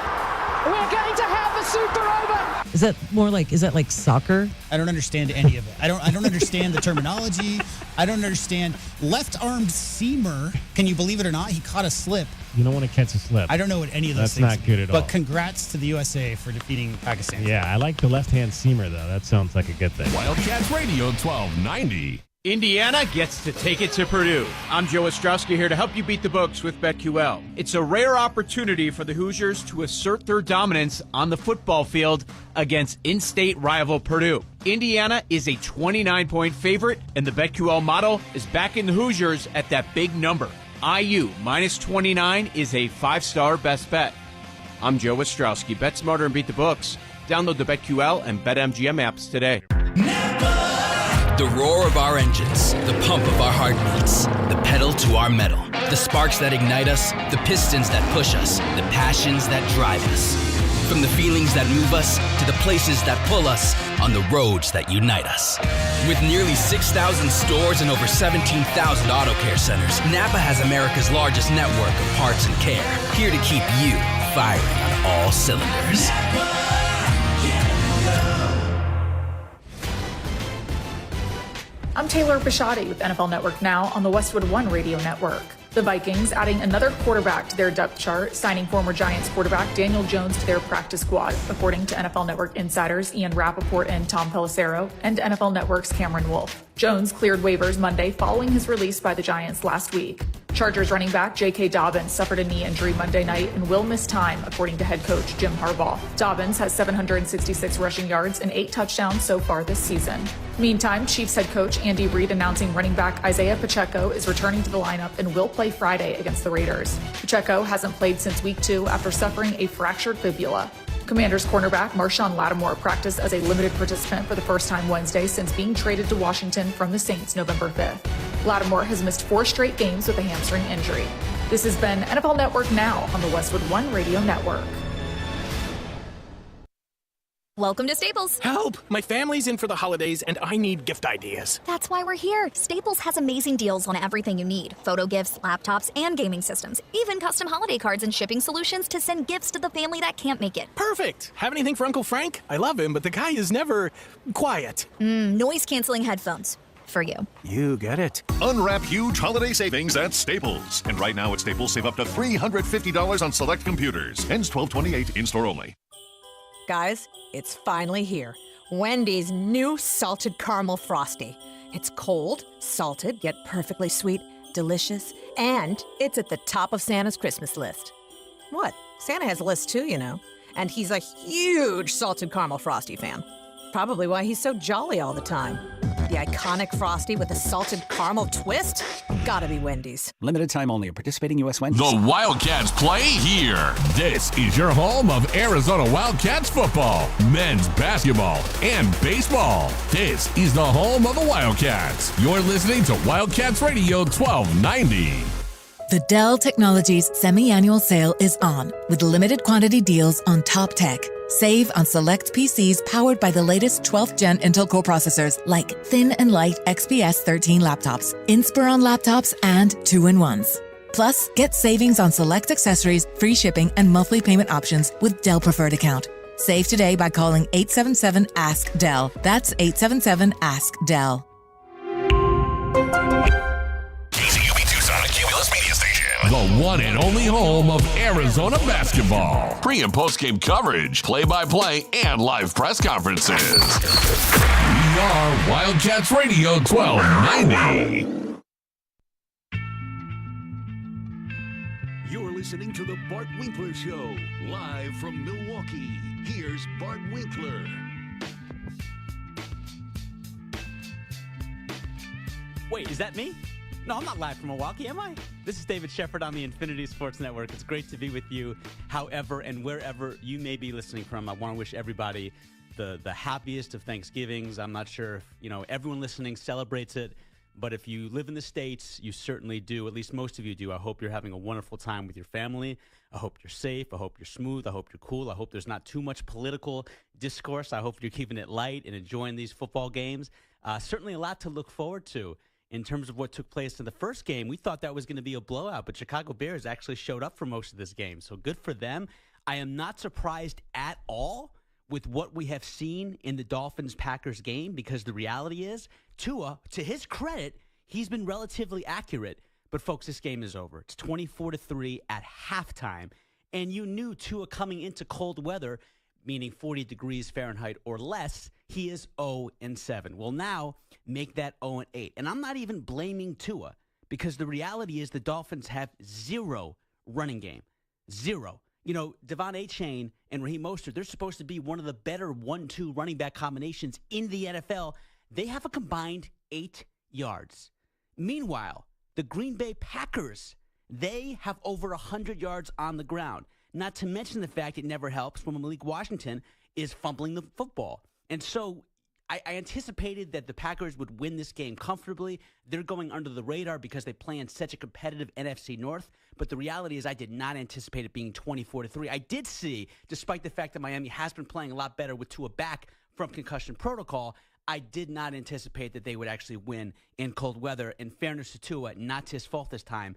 We're going to have the Super Over! Is that like soccer? I don't understand any of it. I don't understand the terminology. I don't understand. Left-armed seamer, can you believe it or not? He caught a slip. You don't want to catch a slip. I don't know what any of those things That's not good at all. But congrats to the USA for defeating Pakistan. Yeah, I like the left-hand seamer, though. That sounds like a good thing. Wildcats Radio 1290. Indiana gets to take it to Purdue. I'm Joe Ostrowski here to help you beat the books with BetQL. It's a rare opportunity for the Hoosiers to assert their dominance on the football field against in-state rival Purdue. Indiana is a 29-point favorite, and the BetQL model is backing the Hoosiers at that big number. IU minus 29 is a 5-star best bet. I'm Joe Ostrowski. Bet smarter and beat the books. Download the BetQL and BetMGM apps today. The roar of our engines, the pump of our heartbeats, the pedal to our metal, the sparks that ignite us, the pistons that push us, the passions that drive us. From the feelings that move us to the places that pull us on the roads that unite us. With nearly 6,000 stores and over 17,000 auto care centers, Napa has America's largest network of parts and care, here to keep you firing on all cylinders. I'm Taylor Bisciotti with NFL Network Now on the Westwood One Radio Network. The Vikings adding another quarterback to their depth chart, signing former Giants quarterback Daniel Jones to their practice squad, according to NFL Network insiders Ian Rappaport and Tom Pelissero, and NFL Network's Cameron Wolfe. Jones cleared waivers Monday following his release by the Giants last week. Chargers running back J.K. Dobbins suffered a knee injury Monday night and will miss time, according to head coach Jim Harbaugh. Dobbins has 766 rushing yards and 8 touchdowns so far this season. Meantime, Chiefs head coach Andy Reid announcing running back Isaiah Pacheco is returning to the lineup and will play Friday against the Raiders. Pacheco hasn't played since week 2 after suffering a fractured fibula. Commanders cornerback Marshawn Lattimore practiced as a limited participant for the first time Wednesday since being traded to Washington from the Saints November 5th. Lattimore has missed 4 straight games with a hamstring injury. This has been NFL Network Now on the Westwood One Radio Network. Welcome to Staples. Help! My family's in for the holidays and I need gift ideas. That's why we're here. Staples has amazing deals on everything you need. Photo gifts, laptops, and gaming systems. Even custom holiday cards and shipping solutions to send gifts to the family that can't make it. Perfect! Have anything for Uncle Frank? I love him, but the guy is never quiet. Noise-canceling headphones. For you. You get it. Unwrap huge holiday savings at Staples. And right now at Staples, save up to $350 on select computers. Ends 12/28, in-store only. Guys, it's finally here. Wendy's new salted caramel frosty. It's cold, salted, yet perfectly sweet, delicious, and it's at the top of Santa's Christmas list. What? Santa has a list too, you know. And he's a huge salted caramel frosty fan. Probably why he's so jolly all the time. The iconic frosty with a salted caramel twist? Gotta be Wendy's. Limited time only. Participating U.S. Wendy's. The Wildcats play here. This is your home of Arizona Wildcats football, men's basketball, and baseball. This is the home of the Wildcats. You're listening to Wildcats Radio 1290. The Dell Technologies semi-annual sale is on with limited quantity deals on top tech. Save on select PCs powered by the latest 12th gen Intel Core processors like thin and light XPS 13 laptops, Inspiron laptops, and 2-in-1s. Plus, get savings on select accessories, free shipping, and monthly payment options with Dell Preferred Account. Save today by calling 877-ASK-DELL. That's 877-ASK-DELL. The one and only home of Arizona basketball. Pre- and post-game coverage, play-by-play, and live press conferences. We are Wildcats Radio 1290. You're listening to The Bart Winkler Show, live from Milwaukee. Here's Bart Winkler. Wait, is that me? No, I'm not live from Milwaukee, am I? This is David Shepard on the Infinity Sports Network. It's great to be with you, however and wherever you may be listening from. I want to wish everybody the happiest of Thanksgivings. I'm not sure if, everyone listening celebrates it, but if you live in the States, you certainly do. At least most of you do. I hope you're having a wonderful time with your family. I hope you're safe. I hope you're smooth. I hope you're cool. I hope there's not too much political discourse. I hope you're keeping it light and enjoying these football games. Certainly a lot to look forward to. In terms of what took place in the first game, we thought that was going to be a blowout, but Chicago Bears actually showed up for most of this game, so good for them. I am not surprised at all with what we have seen in the Dolphins-Packers game, because the reality is, Tua, to his credit, he's been relatively accurate. But, folks, this game is over. It's 24-3 at halftime, and you knew Tua coming into cold weather, meaning 40 degrees Fahrenheit or less, he is 0-7. Well, now make that 0-8. And I'm not even blaming Tua, because the reality is the Dolphins have zero running game. Zero. Devon Achane and Raheem Mostert, they're supposed to be one of the better 1-2 running back combinations in the NFL. They have a combined 8 yards. Meanwhile, the Green Bay Packers, they have over 100 yards on the ground. Not to mention the fact it never helps when Malik Washington is fumbling the football. And so I anticipated that the Packers would win this game comfortably. They're going under the radar because they play in such a competitive NFC North. But the reality is I did not anticipate it being 24-3. I did see, despite the fact that Miami has been playing a lot better with Tua back from concussion protocol, I did not anticipate that they would actually win in cold weather. In fairness to Tua, not his fault this time.